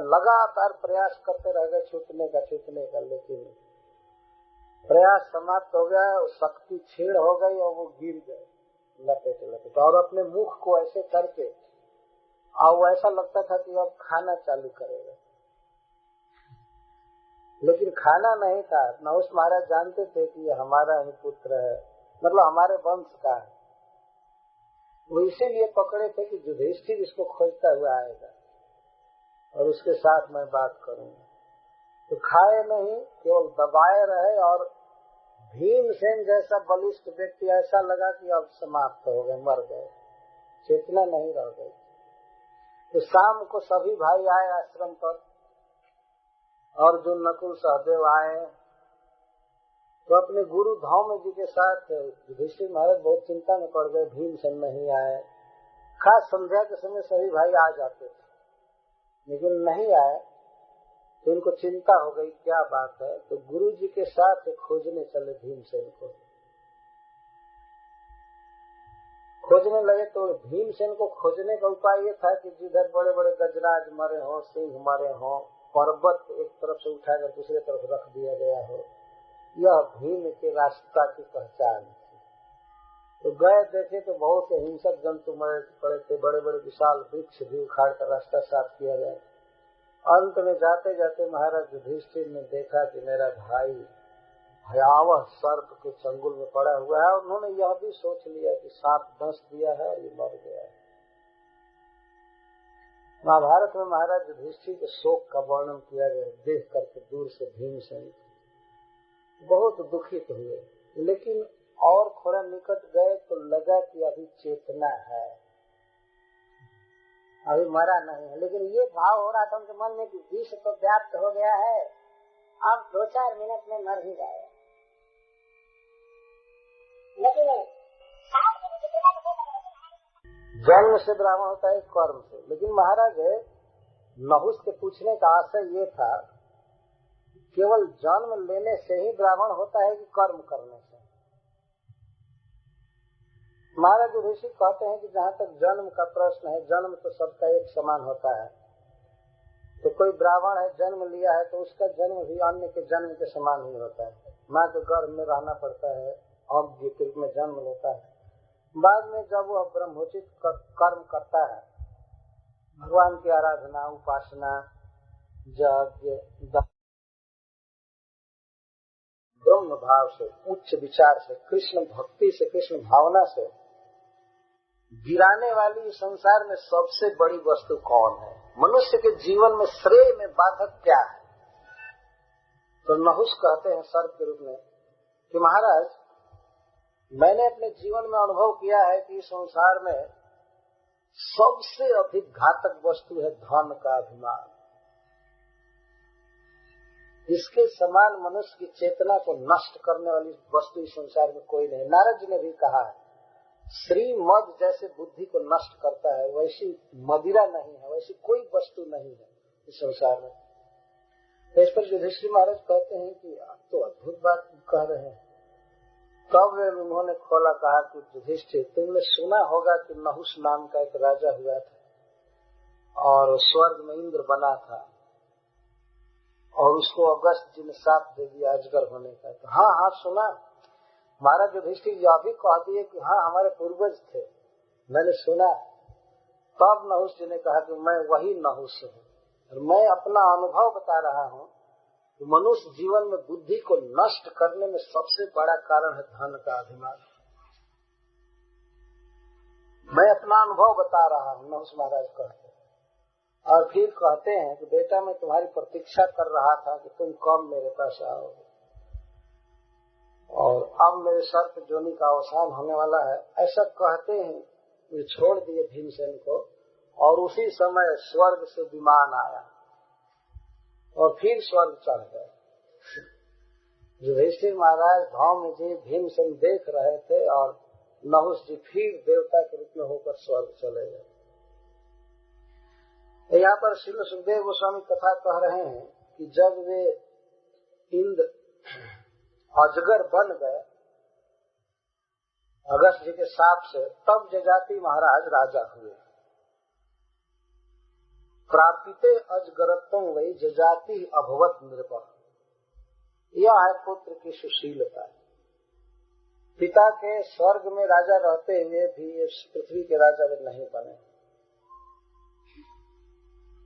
लगातार प्रयास करते रह गए छूटने का, लेकिन प्रयास समाप्त हो गया, शक्ति छीण हो गई और वो गिर गए लपेट। और अपने मुख को ऐसे करके, और ऐसा लगता था कि अब खाना चालू करेगा, लेकिन खाना नहीं था। नहुष महाराज जानते थे कि ये हमारा ही पुत्र है, मतलब हमारे वंश का है। वो इसीलिए पकड़े थे कि युधिष्ठिर इसको खोजता हुआ आएगा और उसके साथ मैं बात करूंगा। तो खाए नहीं, केवल दबाए रहे। और भीमसेन जैसा बलिष्ठ व्यक्ति ऐसा लगा कि अब समाप्त हो गए, मर गए। चेतना नहीं रह गई। तो शाम को सभी भाई आए आश्रम पर, अर्जुन नकुल सहदेव आए, तो अपने गुरु धौम्य जी के साथ युधिष्ठिर महाराज बहुत चिंता में पड़ गए, भीमसेन नहीं आए। खास संध्या के समय सभी भाई आ जाते थे, लेकिन नहीं आए, तो उनको चिंता हो गई क्या बात है। तो गुरु जी के साथ खोजने चले भीमसेन को, खोजने लगे। तो भीमसेन को खोजने का उपाय ये था कि जिधर बड़े बड़े गजराज मरे हों, सिंह मरे हों, पर्वत एक तरफ से उठाकर दूसरे तरफ रख दिया गया हो, यह भीम के रास्ता की पहचान थी। तो गए देखे तो बहुत से हिंसक जंतु मरे पड़े थे, बड़े बड़े विशाल वृक्ष भी उखाड़ कर रास्ता साफ किया गया। अंत में जाते जाते महाराज युधिष्ठिर ने देखा कि मेरा भाई भयावह सर्प के चंगुल में पड़ा हुआ है, और उन्होंने यह भी सोच लिया कि सांप डस दिया है, ये मर गया है। महाभारत में महाराज युधिष्ठिर के शोक का वर्णन किया गया, देख करके दूर से भीमसेन बहुत दुखित हुए, लेकिन और थोड़ा निकट गए तो लगा कि अभी चेतना है, अभी मरा नहीं है। लेकिन ये भाव हो रहा था उनके मन में कि विष तो व्याप्त हो गया है, अब 2-4 मिनट में मर ही जाए। लेकिन जन्म से ब्राह्मण होता है, कर्म से। लेकिन महाराज नहुष के पूछने का आशय ये था, केवल जन्म लेने से ही ब्राह्मण होता है कि कर्म करने से? महाराज युधिष्ठिर कहते हैं कि जहाँ तक जन्म का प्रश्न है, जन्म तो सबका एक समान होता है। तो कोई ब्राह्मण है, जन्म लिया है, तो उसका जन्म भी अन्य के जन्म के समान ही होता है। माँ के गर्भ में रहना पड़ता है, अज्ञ के रूप में जन्म लेता है। बाद में जब वह ब्रह्मोचित कर्म करता है, भगवान की आराधना, उपासना, यज्ञ, ब्रह्म भाव से, उच्च विचार से, कृष्ण भक्ति से, कृष्ण भावना से गिराने वाली संसार में सबसे बड़ी वस्तु कौन है? मनुष्य के जीवन में श्रेय में बाधक क्या है? तो नहुष कहते हैं सर्प के रूप में कि महाराज, मैंने अपने जीवन में अनुभव किया है कि संसार में सबसे अधिक घातक वस्तु है धन का अभिमान। इसके समान मनुष्य की चेतना को नष्ट करने वाली वस्तु इस संसार में कोई नहीं। नारद जी ने भी कहा है, श्री मद जैसे बुद्धि को नष्ट करता है, वैसी मदिरा नहीं है, वैसी कोई वस्तु नहीं है इस संसार में। तो इस पर युधिष्ठिर महाराज कहते हैं कि आप तो अद्भुत बात कह रहे हैं। तब उन्होंने खोला, कहा कि युधिष्ठिर, तुमने सुना होगा कि नहुष नाम का एक राजा हुआ था और स्वर्ग में इंद्र बना था, और उसको अगस्त जी ने शाप दे दिया अजगर होने का। तो हाँ हाँ सुना। महाराज युधिष्ठिर यह भी कह दिए कि हाँ हमारे पूर्वज थे, मैंने सुना। तब नहुष जी ने कहा कि मैं वही नहुष हूँ, और मैं अपना अनुभव बता रहा हूँ कि मनुष्य जीवन में बुद्धि को नष्ट करने में सबसे बड़ा कारण है धन का अभिमान। मैं अपना अनुभव बता रहा हूँ, नहुष महाराज कहते हैं। और फिर कहते हैं कि बेटा, मैं तुम्हारी प्रतीक्षा कर रहा था कि तुम कब मेरे पास आओगे, और अब मेरे सर्प जोनि का अवसान होने वाला है। ऐसा कहते हैं, वे छोड़ दिए भीमसेन को, और उसी समय स्वर्ग से विमान आया और फिर स्वर्ग चढ़ गए। युधिष्ठिर महाराज, धौम्य जी, भीमसेन देख रहे थे, और नहुष जी फिर देवता के रूप में होकर स्वर्ग चले गए। यहाँ पर श्री सुखदेव गोस्वामी कथा कह रहे हैं कि जब वे इंद्र अजगर बन गए अगस्त जी के शाप से, तब जजाति महाराज राजा हुए। प्रापिते अजगरत्वं वही जजाति अभवत नृप। यह है पुत्र की सुशीलता। पिता के स्वर्ग में राजा रहते हुए भी पृथ्वी के राजा नहीं बने।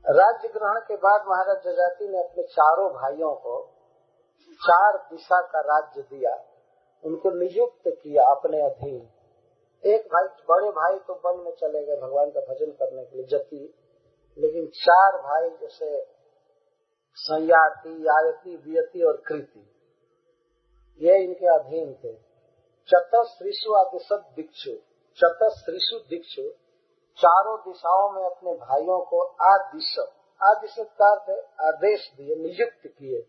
राज्य ग्रहण के बाद महाराज जजाति ने अपने चारों भाइयों को 4 दिशा का राज्य दिया, उनको नियुक्त किया अपने अधीन। एक भाई, बड़े भाई तो वन में चले गए भगवान का भजन करने के लिए, जति, लेकिन 4 भाई जैसे संयाति, आयति, वियति और कृति, ये इनके अधीन थे। चतस्त्रिषु आदिशत दिक्षु, चतस्त्रिषु दिक्षु चारों दिशाओं में अपने भाइयों को आदिशत का अर्थ है आदेश दिए, नियुक्त किए।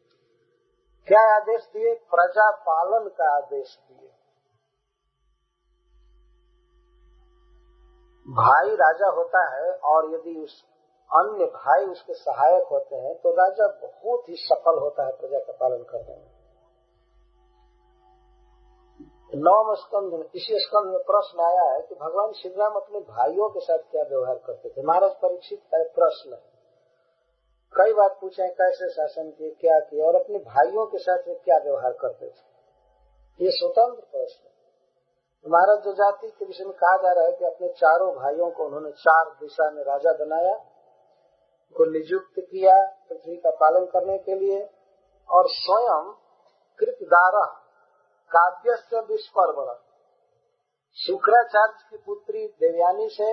क्या आदेश दिए? प्रजा पालन का आदेश दिए। भाई राजा होता है और यदि उस अन्य भाई उसके सहायक होते हैं तो राजा बहुत ही सफल होता है प्रजा का पालन करने में। 9वें स्कंध में, इसी स्कंध में प्रश्न आया है कि भगवान श्री राम अपने भाइयों के साथ क्या व्यवहार करते थे। महाराज परीक्षित का प्रश्न है, कई बार पूछे कैसे शासन किए, क्या किए, और अपने भाइयों के साथ वे क्या व्यवहार करते थे। ये स्वतंत्र प्रश्न है। महाराज जो जाति के विषय में कहा जा रहा है कि अपने चारों भाइयों को उन्होंने 4 दिशा में राजा बनाया, को नियुक्त किया पृथ्वी का पालन करने के लिए, और स्वयं कृतदारा काव्य से विस्पर्वण शुक्राचार्य की पुत्री देवयानी से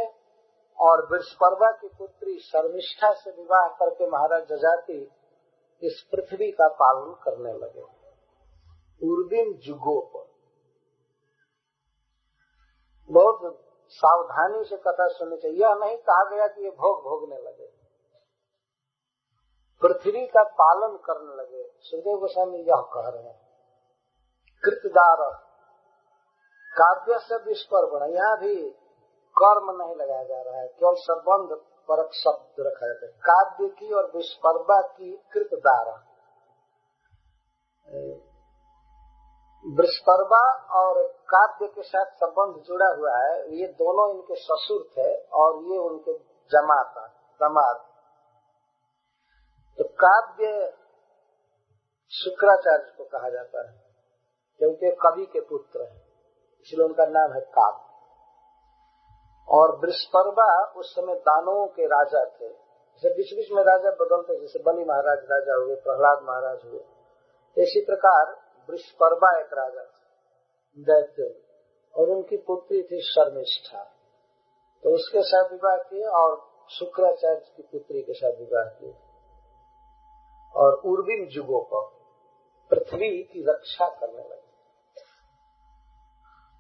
और विस्पर्वा की पुत्री शर्मिष्ठा से विवाह करके महाराज जजाति इस पृथ्वी का पालन करने लगे। उर्विन जुगों पर बहुत सावधानी से कथा सुननी चाहिए। यह नहीं कहा गया कि ये भोग भोगने लगे, पृथ्वी का पालन करने लगे। सुखदेव गोस्वामी यह कह रहे हैं कृतदार काव्य से विस्पर्वण, यहाँ भी कर्म नहीं लगाया जा रहा है, केवल संबंध परक शब्द रखा जाता है। काव्य की और विस्पर्वा की कृतदार, विस्पर्वा और काव्य के साथ संबंध जुड़ा हुआ है। ये दोनों इनके ससुर थे और ये उनके जमाता दामाद। तो काव्य शुक्राचार्य को कहा जाता है क्योंकि कवि के पुत्र हैं, इसलिए उनका नाम है काव्य। और विस्पर्वा उस समय दानवों के राजा थे। जैसे बीच बीच में राजा बदलते, जैसे बलि महाराज राजा हुए, प्रहलाद महाराज हुए, इसी प्रकार विस्पर्वा एक राजा थे दैत्य, और उनकी पुत्री थी शर्मिष्ठा। तो उसके साथ विवाह किए और शुक्राचार्य की पुत्री के साथ विवाह किए। और उर्विन जुगों पर पृथ्वी की रक्षा करने लगे।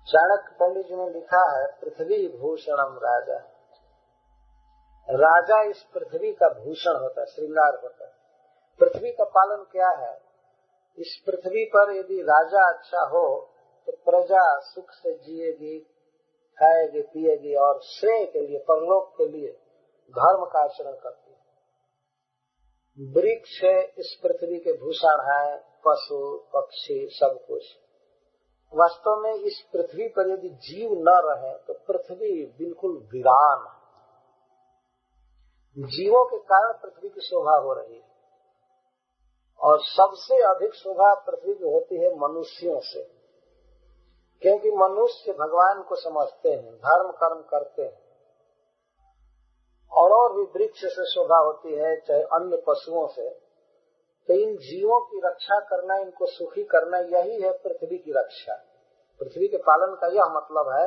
चाणक्य पंडित जी ने लिखा है पृथ्वी भूषणम राजा, राजा इस पृथ्वी का भूषण होता है, श्रृंगार होता है। पृथ्वी का पालन क्या है? इस पृथ्वी पर यदि राजा अच्छा हो तो प्रजा सुख से जिएगी, खाएगी, पिएगी और श्रेय के लिए, परलोक के लिए धर्म का आचरण करती है। वृक्ष इस पृथ्वी के भूषण है, पशु पक्षी सब कुछ। वास्तव में इस पृथ्वी पर यदि जीव न रहे तो पृथ्वी बिल्कुल वीरान है। जीवों के कारण पृथ्वी की शोभा हो रही है, और सबसे अधिक शोभा पृथ्वी की होती है मनुष्यों से, क्योंकि मनुष्य भगवान को समझते हैं, धर्म कर्म करते हैं। और भी वृक्ष से शोभा होती है, चाहे अन्य पशुओं से। तो इन जीवों की रक्षा करना, इनको सुखी करना, यही है पृथ्वी की रक्षा। पृथ्वी के पालन का यह मतलब है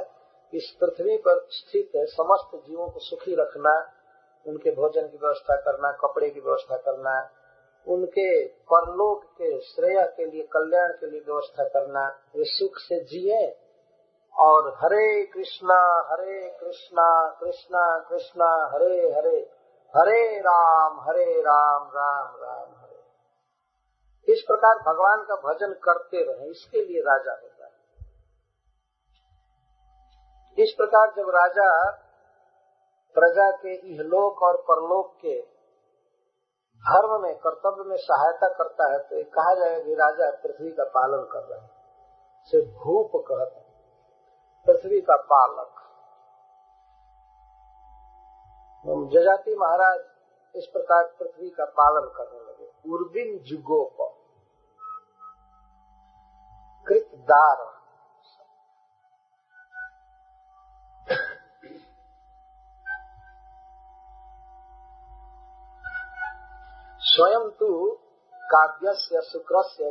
इस पृथ्वी पर स्थित समस्त जीवों को सुखी रखना, उनके भोजन की व्यवस्था करना, कपड़े की व्यवस्था करना, उनके परलोक के श्रेय के लिए, कल्याण के लिए व्यवस्था करना, वे सुख से जिए। और हरे कृष्णा कृष्णा कृष्णा हरे हरे, हरे राम राम राम हरे। इस प्रकार भगवान का भजन करते रहे, इसके लिए राजा होता है। इस प्रकार जब राजा प्रजा के इहलोक और परलोक के धर्म में, कर्तव्य में सहायता करता है तो कहा जाएगा कि राजा पृथ्वी का पालन कर रहे हैं। से भूप कहते हैं, पृथ्वी का पालक। जजाति महाराज इस प्रकार पृथ्वी का पालन करने लगे। उर्विन जुगों पर कृतदार, स्वयं तु काव्यस्य शुक्रस्य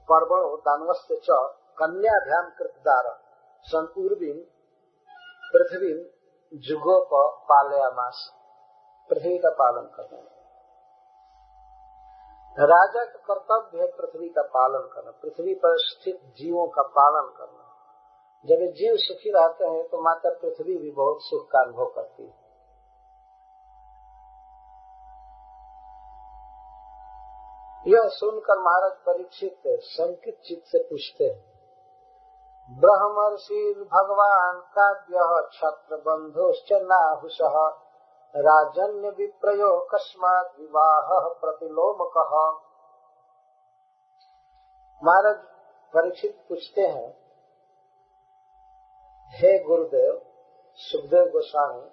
पर्वणो दानवस्य च कन्याभ्याम कृतदार सन उर्विन पृथ्वी जुगोप पालयामास। पृथ्वी का पालन करना राजा का कर्तव्य है, पृथ्वी का पालन करना, पृथ्वी पर स्थित जीवों का पालन करना। जब जीव सुखी रहते हैं तो माता पृथ्वी भी बहुत सुख का अनुभव करती है। यह सुनकर महाराज परीक्षित संकित चित्त से पूछते हैं, ब्रह्मर्षि भगवान काव्य क्षत्र बंधुश्च नाहुषः राजन्य विप्रयो कस्मात् विवाह प्रतिलोमकः। महाराज परीक्षित पूछते हैं, हे गुरुदेव सुखदेव गोस्वामी,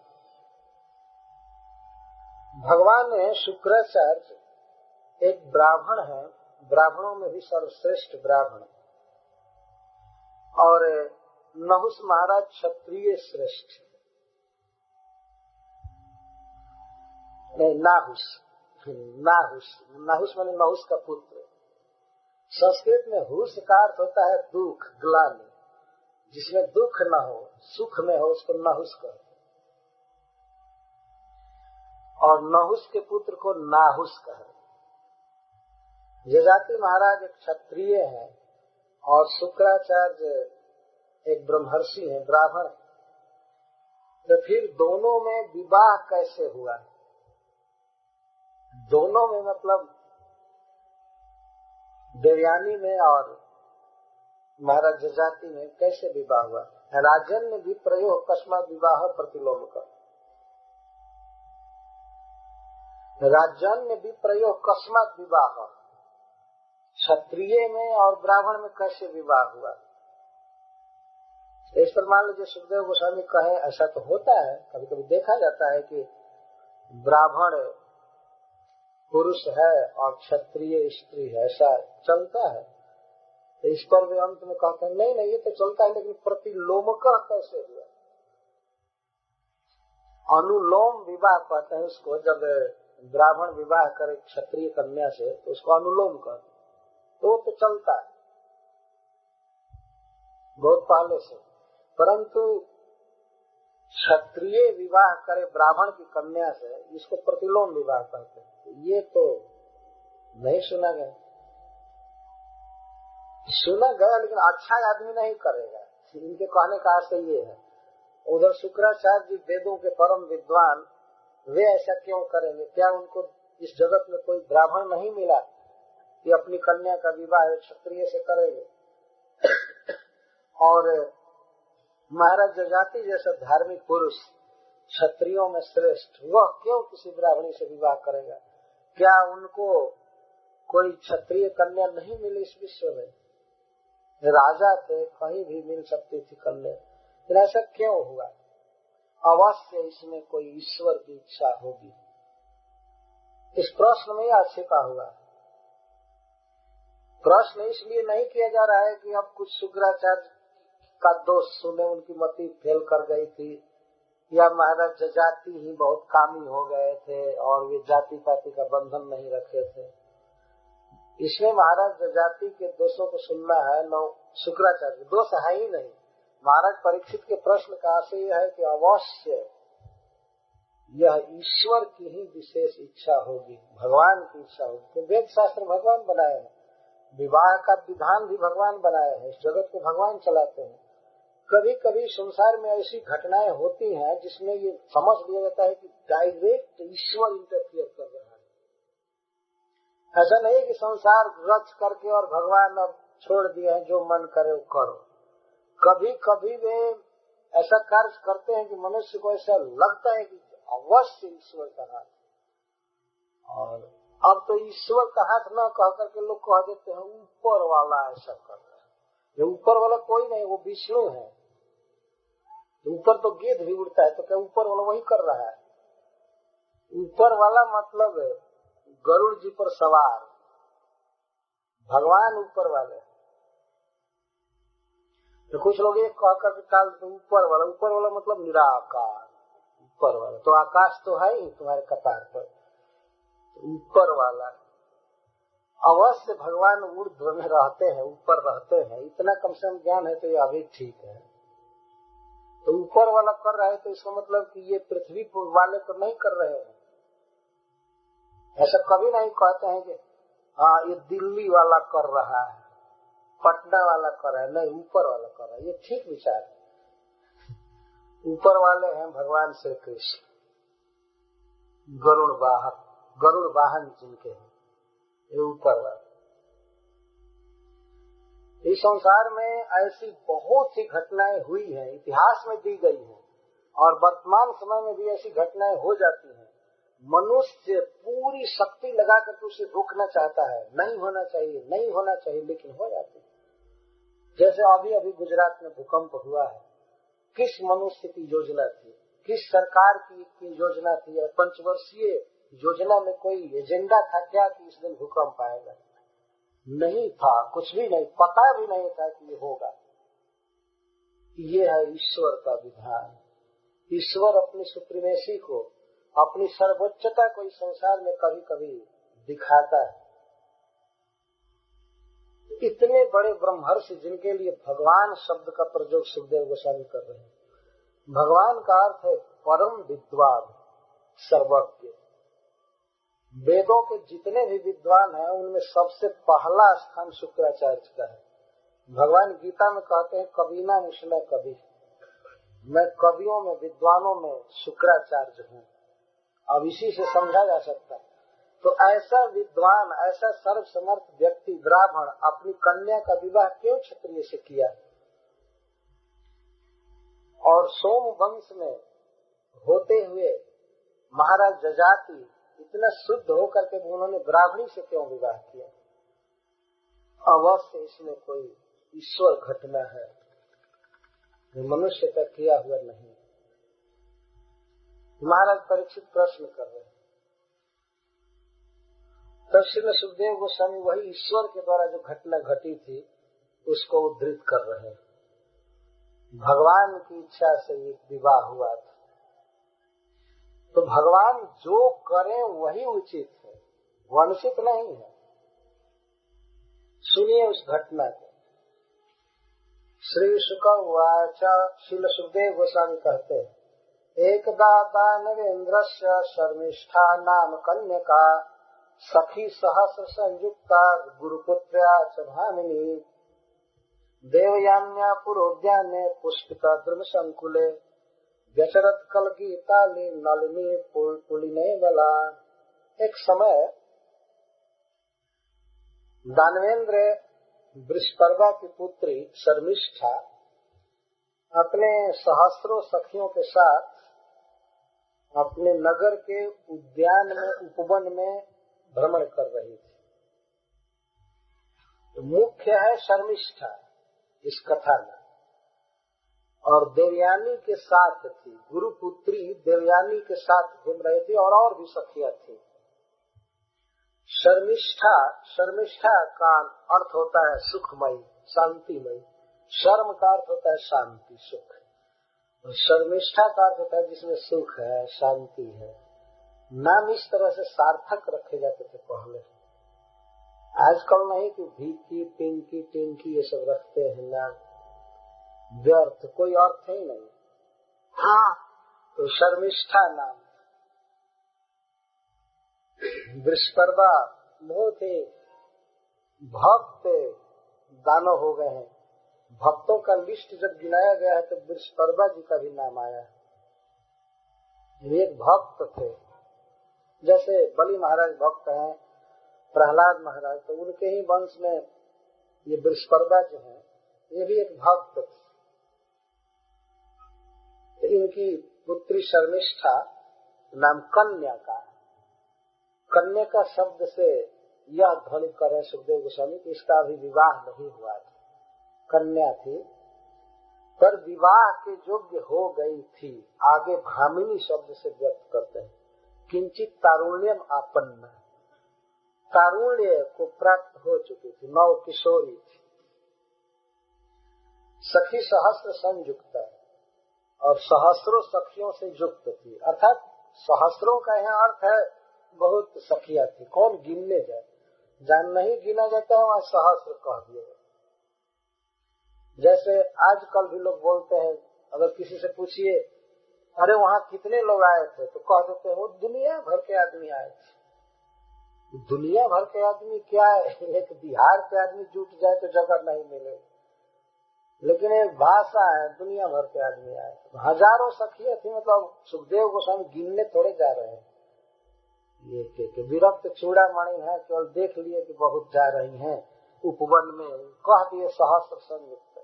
भगवान शुक्राचार्य एक ब्राह्मण है, ब्राह्मणों में भी सर्वश्रेष्ठ ब्राह्मण, और नहुष महाराज क्षत्रिय श्रेष्ठ, नहीं नाहुष, नाहुष माने नहुष का पुत्र। संस्कृत में हुष का अर्थ होता है दुख, ग्लानि, जिसमें दुख न हो, सुख में हो, उसको नहुष कहते हैं। और नहुष के पुत्र को नाहुष कहते हैं। जजाति महाराज एक क्षत्रिय है और शुक्राचार्य एक ब्रह्मर्षि है, ब्राह्मण। तो फिर दोनों में विवाह कैसे हुआ? दोनों में मतलब देवयानी में और महाराज जजाति में कैसे विवाह हुआ? राजन में भी प्रयोग कस्मात् विवाह प्रतिलोम का। राजन में भी प्रयोग कस्मात् विवाह, क्षत्रिय में और ब्राह्मण में कैसे विवाह हुआ? इस पर मान लीजिए सुखदेव गोस्वामी कहे, ऐसा तो होता है, कभी कभी देखा जाता है कि ब्राह्मण पुरुष है और क्षत्रिय स्त्री है, ऐसा चलता है। तो इस पर भी अंत में कहते हैं नहीं ये तो चलता है, लेकिन प्रतिलोमक कैसे हुआ? अनुलोम विवाह कहते हैं उसको। जब ब्राह्मण विवाह करे क्षत्रिय कन्या से तो उसको अनुलोम कहते हैं। तो चलता है बहुत पहले से, परंतु क्षत्रिय विवाह करे ब्राह्मण की कन्या से, इसको प्रतिलोम विवाह कहते हैं। ये तो नहीं सुना गया, लेकिन अच्छा आदमी नहीं करेगा। इनके कहने का आशय ये है। उधर शुक्राचार्य जी वेदों के परम विद्वान, वे ऐसा क्यों करेंगे? क्या उनको इस जगत में कोई ब्राह्मण नहीं मिला कि अपनी कन्या का विवाह क्षत्रिय से करेंगे? और महाराज जजाति जैसा धार्मिक पुरुष, क्षत्रियों में श्रेष्ठ, वह क्यों किसी ब्राह्मणी से विवाह करेगा? क्या उनको कोई क्षत्रिय कन्या नहीं मिली इस विश्व में? राजा थे, कहीं भी मिल सकती थी कन्या, फिर ऐसा क्यों हुआ? अवश्य इसमें कोई ईश्वर की इच्छा होगी। इस प्रश्न में यह छिपा हुआ। प्रश्न इसलिए नहीं किया जा रहा है कि अब कुछ शुक्राचार्य का दोष सुने, उनकी मति फेल कर गई थी, या महाराज जजाति ही बहुत कामी हो गए थे और वे जाति पाति का बंधन नहीं रखे थे। इसमें महाराज जजाति के दोषों को सुनना है, न शुक्राचार्य दोष है ही नहीं। महाराज परीक्षित के प्रश्न का आशय यह है कि अवश्य यह ईश्वर की ही विशेष इच्छा होगी, भगवान की इच्छा होगी। तो वेद शास्त्र भगवान बनाए हैं, विवाह का विधान भी भगवान बनाए हैं, इस जगत को भगवान चलाते हैं। कभी कभी संसार में ऐसी घटनाएं होती हैं जिसमें ये समझ लिया जाता है कि डायरेक्ट ईश्वर इंटरफियर कर रहा है। ऐसा नहीं कि संसार रच करके और भगवान अब छोड़ दिए हैं, जो मन करे वो करो। कभी कभी वे ऐसा कार्य करते हैं कि मनुष्य को ऐसा लगता है कि अवश्य ईश्वर का हाथ, और अब तो ईश्वर का हाथ न कह करके लोग कह देते हैं ऊपर वाला ऐसा कर रहा है। ये ऊपर वाला कोई नहीं, वो विष्णु है। ऊपर तो गिद्ध भी उड़ता है, तो क्या ऊपर वाला वही कर रहा है? ऊपर वाला मतलब गरुड़ जी पर सवार भगवान ऊपर वाले। तो कुछ लोग ये कह कर टाल तो ऊपर वाला मतलब निराकार, ऊपर वाला तो आकाश तो है ही तुम्हारे कपार पर, ऊपर वाला। अवश्य भगवान ऊर्ध्व में रहते हैं, ऊपर रहते हैं, इतना कम से कम ज्ञान है तो ये अभी ठीक है। तो ऊपर वाला कर रहा है तो इसका मतलब कि ये पृथ्वी वाले तो नहीं कर रहे हैं। ऐसा कभी नहीं कहते हैं कि हाँ ये दिल्ली वाला कर रहा है, पटना वाला कर रहा है, नहीं ऊपर वाला कर रहा है। ये ठीक विचार है। ऊपर वाले हैं भगवान श्री कृष्ण, गरुड़ वाहन जिनके हैं, ये ऊपर वाला। इस संसार में ऐसी बहुत सी घटनाएं हुई हैं, इतिहास में दी गई हैं, और वर्तमान समय में भी ऐसी घटनाएं हो जाती हैं। मनुष्य पूरी शक्ति लगा करके उसे रोकना चाहता है, नहीं होना चाहिए, नहीं होना चाहिए, लेकिन हो जाती है। जैसे अभी अभी गुजरात में भूकंप हुआ है, किस मनुष्य की योजना थी, किस सरकार की योजना थी, या पंचवर्षीय योजना में कोई एजेंडा था क्या कि इस दिन भूकंप आएगा? नहीं था, कुछ भी नहीं, पता भी नहीं था कि ये होगा। ये है ईश्वर का विधान। ईश्वर अपनी सुप्रीमेसी को, अपनी सर्वोच्चता को इस संसार में कभी कभी दिखाता है। इतने बड़े ब्रह्मर्षि जिनके लिए भगवान शब्द का प्रयोग सुखदेव गोस्वामी कर रहे हैं। भगवान का अर्थ है परम विद्वान, सर्वज्ञ। वेदों के जितने भी विद्वान हैं उनमें सबसे पहला स्थान शुक्राचार्य का है। भगवान गीता में कहते हैं कबीना मुशला कवि, मैं कवियों में, विद्वानों में शुक्राचार्य हूँ। अब इसी से समझा जा सकता है। तो ऐसा विद्वान, ऐसा सर्वसमर्थ व्यक्ति ब्राह्मण अपनी कन्या का विवाह क्यों क्षत्रिय से किया? और सोम वंश में होते हुए महाराज जजाति इतना शुद्ध होकर के उन्होंने ब्राह्मणी से क्यों विवाह किया? अवश्य इसमें कोई ईश्वर घटना है, मनुष्य का किया हुआ नहीं। महाराज परीक्षित प्रश्न कर रहे हैं, तब श्री सुखदेव गोस्वामी वही ईश्वर के द्वारा जो घटना घटी थी उसको उद्धृत कर रहे हैं। भगवान की इच्छा से एक विवाह हुआ था, तो भगवान जो करें वही उचित है, वंचित नहीं है। सुनिए उस घटना को। श्री शुक उवाच, श्रील सुखदेव गोस्वामी कहते हैं, एकदा दानवेन्द्रस्य शर्मिष्ठा नाम कन्यका सखी सहस्र संयुक्ता गुरुपुत्र्या च भामिनी देवयान्या पुरोद्याने पुष्पिका द्रुम संकुले व्यचरत कलगीताली नलिनी पुलिने बला। एक समय दानवेंद्र वृषपर्वा की पुत्री शर्मिष्ठा अपने सहस्रों सखियों के साथ अपने नगर के उद्यान में, उपवन में भ्रमण कर रही थी। तो मुख्य है शर्मिष्ठा इस कथा में, और देवयानी के साथ थी, गुरुपुत्री देवयानी के साथ घूम रही थी, और भी सखियां थी। शर्मिष्ठा का अर्थ होता है सुखमयी, शांतिमयी। शर्म का अर्थ होता है शांति, सुख। और शर्मिष्ठा का अर्थ होता है जिसमें सुख है, शांति है। नाम इस तरह से सार्थक रखे जाते थे पहले, आजकल नहीं कि भीकी, पिंकी, टिंकी ये सब रखते हैं नाम, व्यर्थ, कोई अर्थ ही नहीं। हाँ, तो शर्मिष्ठा नाम। वृषपर्वा बहुत ही भक्त दानव हो गए हैं। भक्तों का लिस्ट जब गिनाया गया है तो वृषपर्वा जी का भी नाम आया है। ये एक भक्त थे, जैसे बलि महाराज भक्त हैं, प्रहलाद महाराज, तो उनके ही वंश में ये वृषपर्वा जो है ये भी एक भक्त थे। तो इनकी पुत्री शर्मिष्ठा नाम कन्या का, कन्या का शब्द से यह ध्वनि करे सुखदेव गोस्वामी कि इसका अभी विवाह नहीं हुआ था, कन्या थी पर विवाह के योग्य हो गई थी। आगे भामिनी शब्द से व्यक्त करते हैं, किंचित तारुण्यम आपन्न, तारुण्य को प्राप्त हो चुकी थी, नव किशोरी थी। सखी सहस्र संयुक्त, और सहस्रों सखियों से युक्त थी, अर्थात सहस्रों का यहाँ अर्थ है बहुत सखियां थी। कौन गिनने जाए, जहाँ नहीं गिना जाता है वहाँ सहस्र कह दिया। जैसे आजकल भी लोग बोलते हैं, अगर किसी से पूछिए अरे वहाँ कितने लोग आए थे, तो कह देते हैं वो दुनिया भर के आदमी आए थे। दुनिया भर के आदमी क्या है, एक बिहार के आदमी जुट जाए तो जगह नहीं मिले, लेकिन एक भाषा है, दुनिया भर के आदमी आए। हजारों सखियां थी, मतलब सुखदेव गोस्वामी गिनने थोड़े जा रहे हैं, ये के विरक्त चूड़ामणि है, केवल देख लिए कि बहुत जा रही हैं उपवन में, कह दिए सहस्र संयुक्त।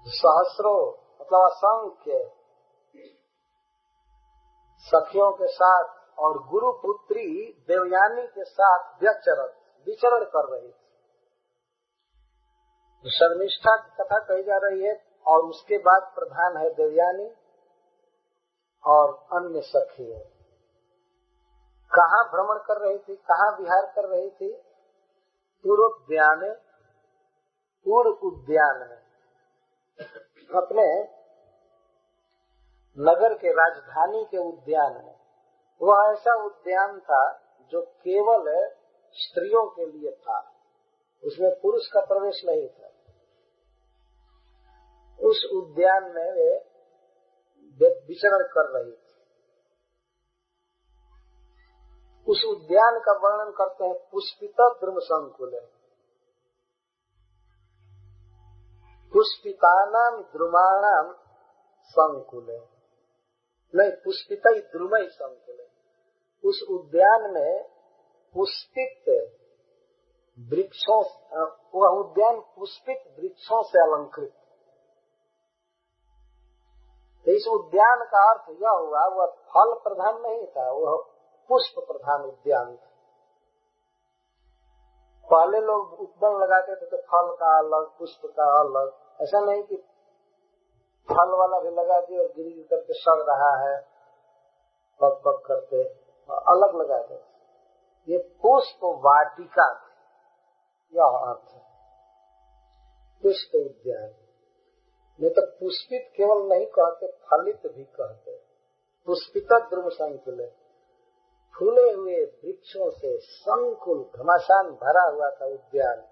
सहस्रों मतलब असंख्य सखियों के साथ और गुरु पुत्री देवयानी के साथ विचरण कर रही थी। शर्मिष्ठा की कथा कही जा रही है और उसके बाद प्रधान है देवयानी और अन्य सखी है। कहाँ भ्रमण कर रही थी, कहाँ विहार कर रही थी? पूर्व उद्यान में, अपने नगर के राजधानी के उद्यान में। वह ऐसा उद्यान था जो केवल स्त्रियों के लिए था, उसमें पुरुष का प्रवेश नहीं था। उस उद्यान में वे विचरण कर रही थी। उस उद्यान का वर्णन करते हैं पुष्पिता द्रुम संकुल। पुष्पितानाम द्रुमाणाम संकुल, नहीं पुष्पिता द्रुमय संकुल। उस उद्यान में पुष्पित वृक्षों, वह उद्यान पुष्पित वृक्षों से अलंकृत। तो इस उद्यान का अर्थ यह हुआ, वह फल प्रधान नहीं था, वह पुष्प प्रधान उद्यान था। पहले लोग उपवन लगाते थे तो फल का अलग, पुष्प का अलग। ऐसा नहीं कि फल वाला भी लगा दिए और गिर गिर करके सड़ रहा है, बक बक करके अलग लगा दे। ये पुष्प वाटिका, यह अर्थ है पुष्प उद्यान। नहीं तो पुष्पित केवल नहीं कहते, फलित भी कहते। पुष्पिता द्रुम संकुल, फूले हुए वृक्षों से संकुल घमासान भरा हुआ था उद्यान।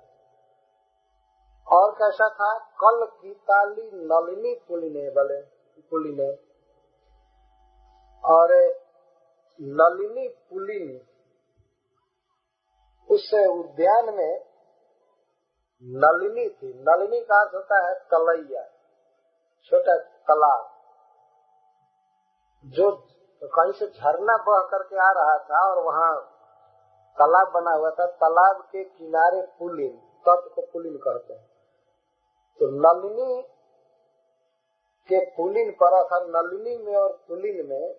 और कैसा था? कल की ताली नलिनी पुलिने और नलिनी पुलिन। उस उद्यान में नलिनी थी। नलिनी का अर्थ होता है तलैया, छोटा तालाब, जो कहीं से झरना बह करके आ रहा था और वहाँ तालाब बना हुआ था। तालाब के किनारे पुलिन, तट को पुलिन कहते हैं। तो नलिनी के पुलिन पर, अर्थात नलिनी में और पुलिन में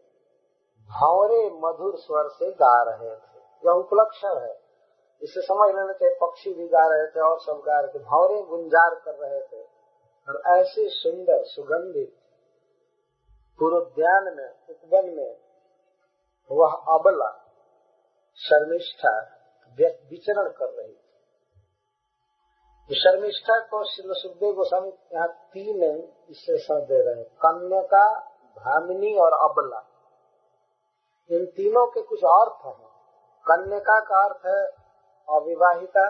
भंवरे मधुर स्वर से गा रहे थे। यह उपलक्षण है, इससे समझ लेना चाहिए। पक्षी भी गा रहे थे और सब गा रहे थे, भंवरे गुंजार कर रहे थे। और ऐसे सुंदर सुगंधित पूर्वोद्यान में, उपवन में वह अबला शर्मिष्ठा विचरण कर रही थी। तो शर्मिष्ठा को श्री सुखदेव गोस्वामी यहाँ 3 विशेषण दे रहे हैं, कन्यका, भामिनी और अबला। इन तीनों के कुछ अर्थ हैं। कन्यका का अर्थ है अविवाहिता,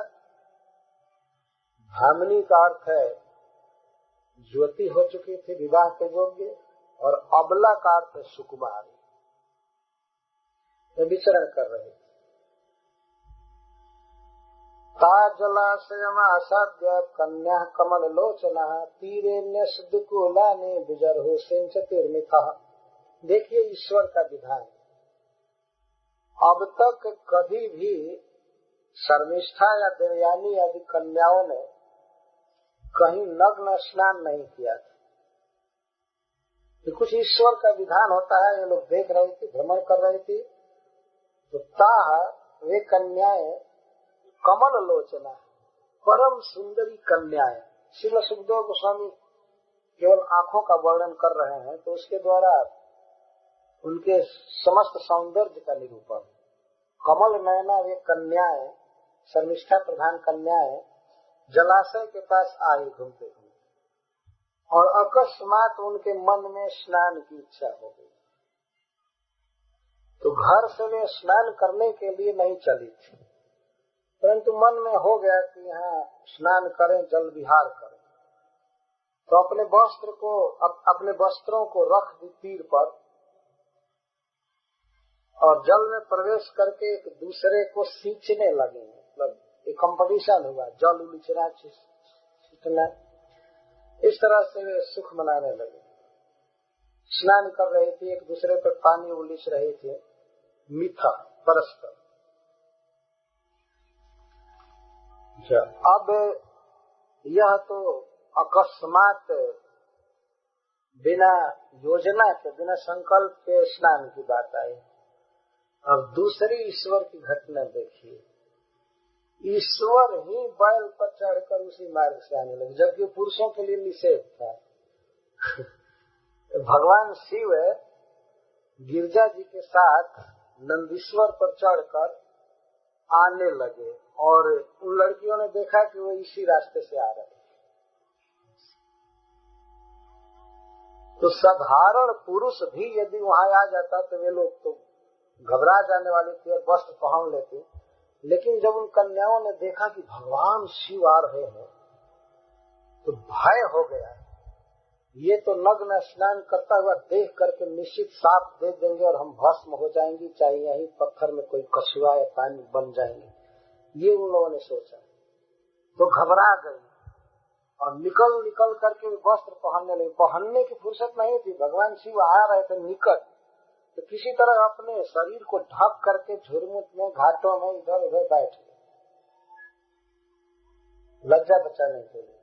भामिनी का अर्थ है ज्योति हो चुकी थी, विवाह के योग्य, और अबला का अर्थ है सुकुमारी। विचरण कर रहे थे। जलाशयमासाद्य कन्या कमल लोचना तीरे न्यसदुकूलानि विजर्हो सिंचतिर्मिथा। देखिए ईश्वर का विधान। अब तक कभी भी शर्मिष्ठा या देवयानी आदि कन्याओं ने कहीं नग्न स्नान नहीं किया था। तो कुछ ईश्वर का विधान होता है। ये लोग देख रही थी, भ्रमण कर रही थी। तो वे कन्याएं कमल लोचना, परम सुंदरी कन्याएं। श्रील सुखदेव गोस्वामी केवल आंखों का वर्णन कर रहे हैं, तो उसके द्वारा उनके समस्त सौंदर्य का निरूपण। कमल नयना वे कन्याएं, शर्मिष्ठा प्रधान कन्याएं जलाशय के पास आई घूमते घूमते, और अकस्मात उनके मन में स्नान की इच्छा हो गई। तो घर से वे स्नान करने के लिए नहीं चली थी, परंतु मन में हो गया कि यहाँ स्नान करें, जल विहार करें। तो अपने वस्त्रों को रख दी तीर पर और जल में प्रवेश करके एक दूसरे को सींचने लगे। मतलब एक कंपटीशन हुआ, जल उलीचना, सींचना। इस तरह से वे सुख मनाने लगे। स्नान कर रही थी, एक दूसरे पर पानी उलीच रही थी। मिथक परस्पर। अब यह तो अकस्मात बिना योजना के, बिना संकल्प के स्नान की बात आई। अब दूसरी ईश्वर की घटना देखिए। ईश्वर ही बैल पर चढ़कर उसी मार्ग से आने लगे, जबकि पुरुषों के लिए निषेध था। भगवान शिव गिरजा जी के साथ नंदीश्वर पर चढ़कर आने लगे और उन लड़कियों ने देखा कि वो इसी रास्ते से आ रहे। तो साधारण पुरुष भी यदि वहां आ जाता तो वे लोग तो घबरा जाने वाले थे और वस्त्र पहन लेते। लेकिन जब उन कन्याओं ने देखा कि भगवान शिव आ रहे हैं तो भय हो गया। ये तो नग्न स्नान करता हुआ देख करके निश्चित साफ दे देंगे और हम भस्म हो जाएंगे, चाहे यही पत्थर में कोई कछुआ या पानी बन जाएंगे, ये उन लोगों ने सोचा। तो घबरा गई और निकल करके वस्त्र पहनने लगे। पहनने की फुर्सत नहीं थी, भगवान शिव आ रहे थे निकट। तो किसी तरह अपने शरीर को ढक करके झुरमुट में, घाटों में इधर उधर बैठ गए लज्जा बचाने के लिए।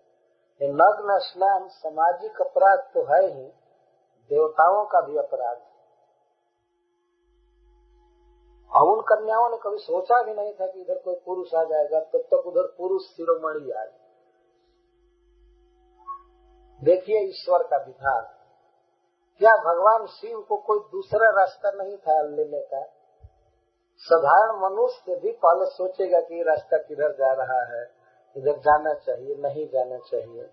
ये नग्न स्नान सामाजिक अपराध तो है ही, देवताओं का भी अपराध है। और उन कन्याओं ने कभी सोचा भी नहीं था कि इधर कोई पुरुष आ जाएगा, तब तक उधर पुरुष शिरोमणि आ गए। देखिए ईश्वर का विधान। क्या भगवान शिव को कोई दूसरा रास्ता नहीं था लेने का? साधारण मनुष्य भी पहले सोचेगा कि ये रास्ता किधर जा रहा है, इधर जाना चाहिए, नहीं जाना चाहिए।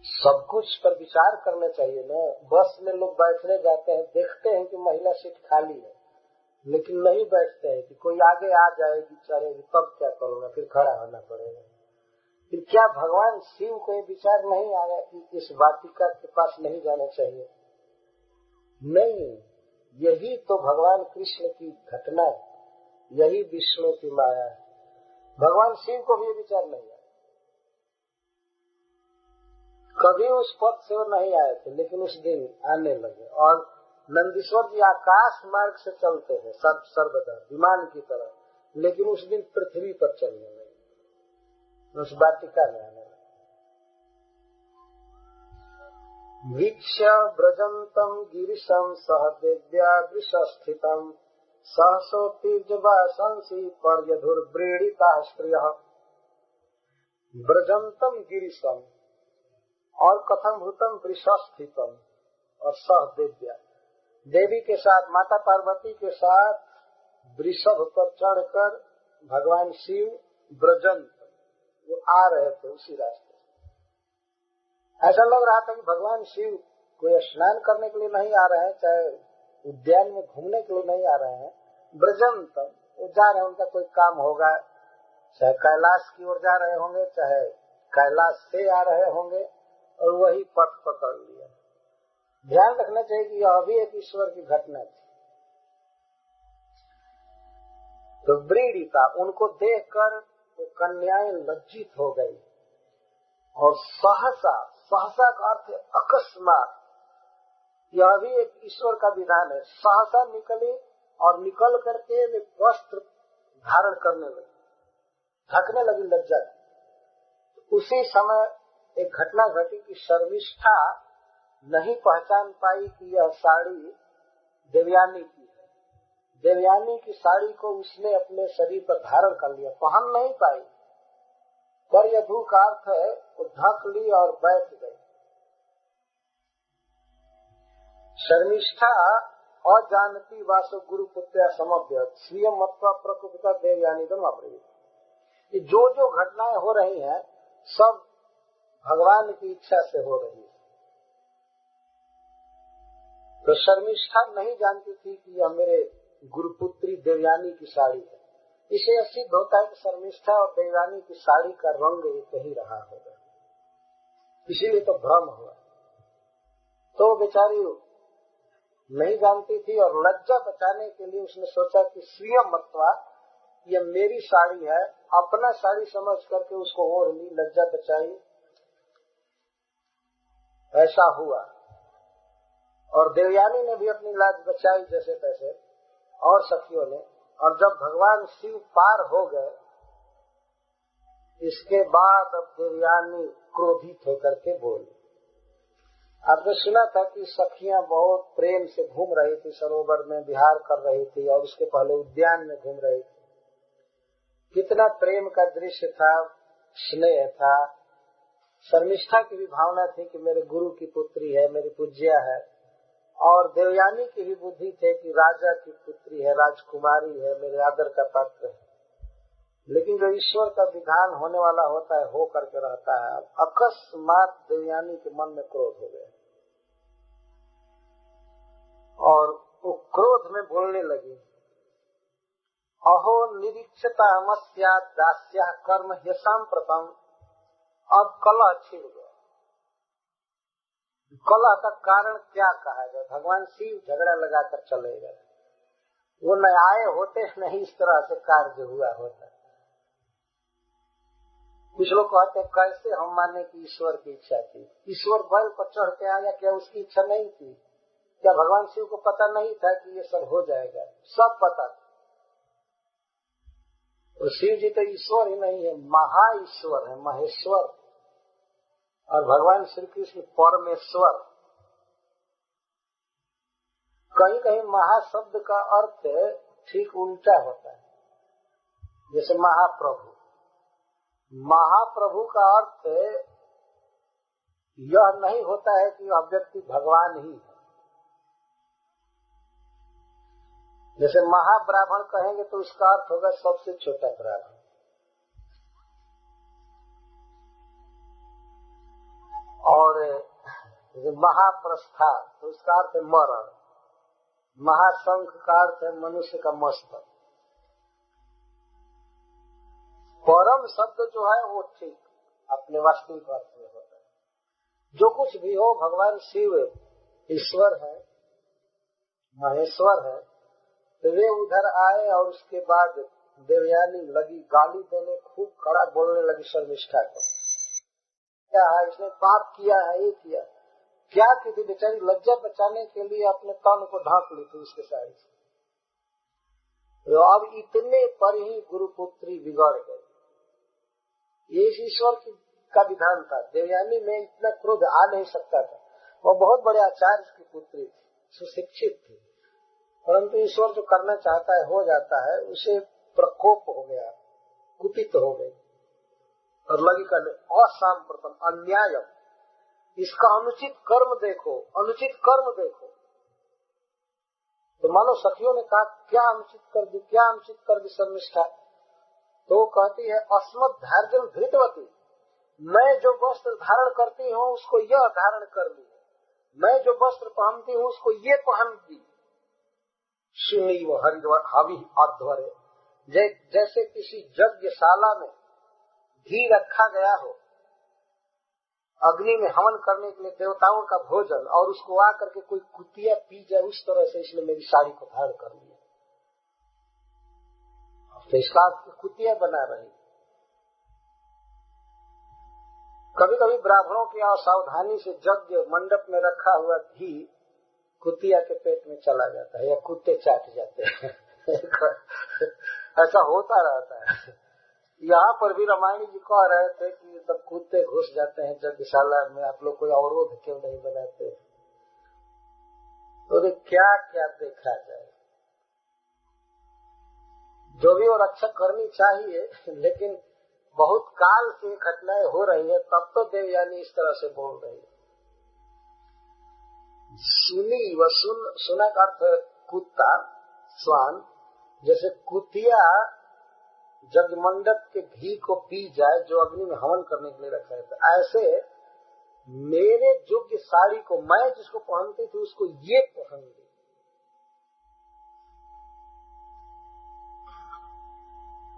सब कुछ पर विचार करना चाहिए ना। बस में लोग बैठने जाते हैं, देखते हैं कि महिला सीट खाली है, लेकिन नहीं बैठते हैं कि कोई आगे आ जाएगी, चढ़ेगी, तब क्या करूँगा, फिर खड़ा होना पड़ेगा। फिर क्या भगवान शिव को ये विचार नहीं आया कि इस वाटिका के पास नहीं जाना चाहिए? नहीं, यही तो भगवान कृष्ण की घटना है, यही विष्णु की माया है। भगवान शिव को भी ये विचार नहीं आया। कभी उस पथ से वो नहीं आए थे, लेकिन उस दिन आने लगे। और नंदीश्वर जी आकाश मार्ग से चलते हैं सर्वदा विमान की तरह, लेकिन उस दिन पृथ्वी पर चलने लगे, उस वाटिका में आने लगे। वीक्ष्य व्रजंतम गिरिशम सह देव्या वृषस्थितम सहसोत्तीर्जवासंसि पर्यधुर्व्रीडिता स्त्रियः। व्रजंतम गिरिशम और कथम भूतम वृषस्थितम और सह देव्या, देवी के साथ, माता पार्वती के साथ वृषभ पर चढ़कर भगवान शिव व्रजंत वो आ रहे थे उसी रास्ते। ऐसा लग रहा था कि भगवान शिव कोई स्नान करने के लिए नहीं आ रहे हैं, चाहे उद्यान में घूमने के लिए नहीं आ रहे हैं। व्रजंत वो जा रहे हैं, उनका कोई काम होगा, चाहे कैलाश की ओर जा रहे होंगे, चाहे कैलाश से आ रहे होंगे, और वही पथ पकड़ लिया। ध्यान रखना चाहिए कि यह भी एक ईश्वर की घटना थी। तो व्रीडिता, उनको देखकर तो कन्याएं लज्जित हो गई और सहसा का अर्थ है अकस्मात, यह भी एक ईश्वर का विधान है। सहसा निकली और निकल करके वे वस्त्र धारण करने लगी, ढकने लगी लज्जा। उसी समय एक घटना घटी कि शर्मिष्ठा नहीं पहचान पाई कि यह साड़ी देवयानी की है। देवयानी की साड़ी को उसने अपने शरीर पर धारण कर लिया, पहन नहीं पाई। पर यदु का अर्थ है वो ढक ली और बैठ गई। शर्मिष्ठा अजानती वासो गुरुपुत्र्या समभ्य स्वीय मत्वा प्रकुपिता देवयानी दम अप्रिय। जो जो घटनाएं हो रही हैं सब भगवान की इच्छा से हो रही है। तो शर्मिष्ठा नहीं जानती थी कि यह मेरे गुरुपुत्री देवयानी की साड़ी है। इसे सिद्ध होता है कि शर्मिष्ठा और देवयानी की साड़ी का रंग एक ही रहा होगा, इसीलिए तो भ्रम हुआ। तो बेचारी नहीं जानती थी और लज्जा बचाने के लिए उसने सोचा कि स्वीय मत्वा, यह मेरी साड़ी है, अपना साड़ी समझ करके उसको ओढ़ ली, लज्जा बचाई। ऐसा हुआ और देवयानी ने भी अपनी लाज बचाई जैसे तैसे, और सखियों ने। और जब भगवान शिव पार हो गए, इसके बाद अब देवयानी क्रोधित होकर के बोली। आपने सुना था कि सखियां बहुत प्रेम से घूम रही थी, सरोवर में विहार कर रही थी, और उसके पहले उद्यान में घूम रही थी। कितना प्रेम का दृश्य था, स्नेह था, शर्मिष्ठा की भी भावना थी कि मेरे गुरु की पुत्री है, मेरी पूज्या है। और देवयानी की भी बुद्धि थे कि राजा की पुत्री है, राजकुमारी है, मेरे आदर का पात्र है। लेकिन जो ईश्वर का विधान होने वाला होता है, हो करके रहता है। अकस्मात देवयानी के मन में क्रोध हो गया और वो क्रोध में बोलने लगी, अहो निरीक्षता मस्या दास्या कर्म ह्यसाम प्रथम। अब कलह छिड़ गया। कलह का कारण क्या कहा जाए? भगवान शिव झगड़ा लगाकर चले गए। वो न आए होते, नहीं इस तरह से कार्य हुआ होता। कुछ लोग कहते हैं कैसे हम माने कि ईश्वर की इच्छा थी? ईश्वर बैल पर चढ़ के आया, क्या उसकी इच्छा नहीं थी? क्या भगवान शिव को पता नहीं था कि ये सब हो जाएगा? सब पता था। और शिव जी तो ईश्वर ही नहीं है, महा ईश्वर है, महेश्वर। और भगवान श्री कृष्ण परमेश्वर। कहीं कहीं महाशब्द का अर्थ ठीक उल्टा होता है, जैसे महाप्रभु। महाप्रभु का अर्थ यह नहीं होता है कि वह व्यक्ति भगवान ही है। जैसे महाब्राह्मण कहेंगे तो उसका अर्थ होगा सबसे छोटा ब्राह्मण। और महाप्रस्था तो उसका अर्थ है मरण। महाशंख का अर्थ है मनुष्य का मस्तक। परम शब्द जो है वो ठीक अपने वास्तविक अर्थ में होता है। जो कुछ भी हो, भगवान शिव ईश्वर है, महेश्वर है। तो वे उधर आए और उसके बाद देवयानी लगी गाली देने, खूब कड़ा बोलने लगी शर्मिष्ठा को। क्या है इसने पाप किया है, ये किया क्या की थी? बेचारी लज्जा बचाने के लिए अपने तन को ढांक ली थी उसके साइड से। तो अब इतने पर ही गुरुपुत्री बिगड़ गई। ये ईश्वर का विधान था। देवयानी में इतना क्रोध आ नहीं सकता था। वो बहुत बड़े आचार्य की पुत्री थी, सुशिक्षित थी, परंतु ईश्वर जो करना चाहता है हो जाता है। उसे प्रकोप हो गया, कुपित हो गई और लगी करने असाम्प्रतम अन्याय। इसका अनुचित कर्म देखो, अनुचित कर्म देखो। तो मानो सखियों ने कहा क्या अनुचित कर दी, क्या अनुचित कर दी शर्मिष्ठा? तो कहती है अस्मत् धार्जन धृतवती, मैं जो वस्त्र धारण करती हूँ उसको यह धारण कर ली, मैं जो वस्त्र पहनती हूँ उसको ये पहन दी। सुनी वो हवि अध्वरे, जैसे किसी यज्ञशाला में घी रखा गया हो, अग्नि में हवन करने के लिए देवताओं का भोजन, और उसको आकर के कोई कुतिया पी जाए, उस तरह से इसने मेरी साड़ी को धारण कर लिया। तो इसका कुतिया बना रही। कभी कभी ब्राह्मणों की असावधानी से यज्ञ मंडप में रखा हुआ घी कुतिया के पेट में चला जाता है या कुत्ते चाट जाते हैं। ऐसा होता रहता है। यहाँ पर भी रामायण जी कह रहे थे कि सब कुत्ते घुस जाते हैं यज्ञशाला में, आप लोग कोई अवरोध क्यों नहीं बनाते? तो क्या क्या देखा जाए। जो भी वो रक्षा करनी चाहिए, लेकिन बहुत काल से घटनाएं हो रही है, तब तो देवयानी इस तरह से बोल रही है। सुनी व सुना का अर्थ कुत्ता, स्वान। जैसे कुतिया जब मंडप के घी को पी जाए जो अग्नि में हवन करने के लिए रखा है, तो ऐसे मेरे योग्य साड़ी को, मैं जिसको पहनती थी उसको ये पहन ली।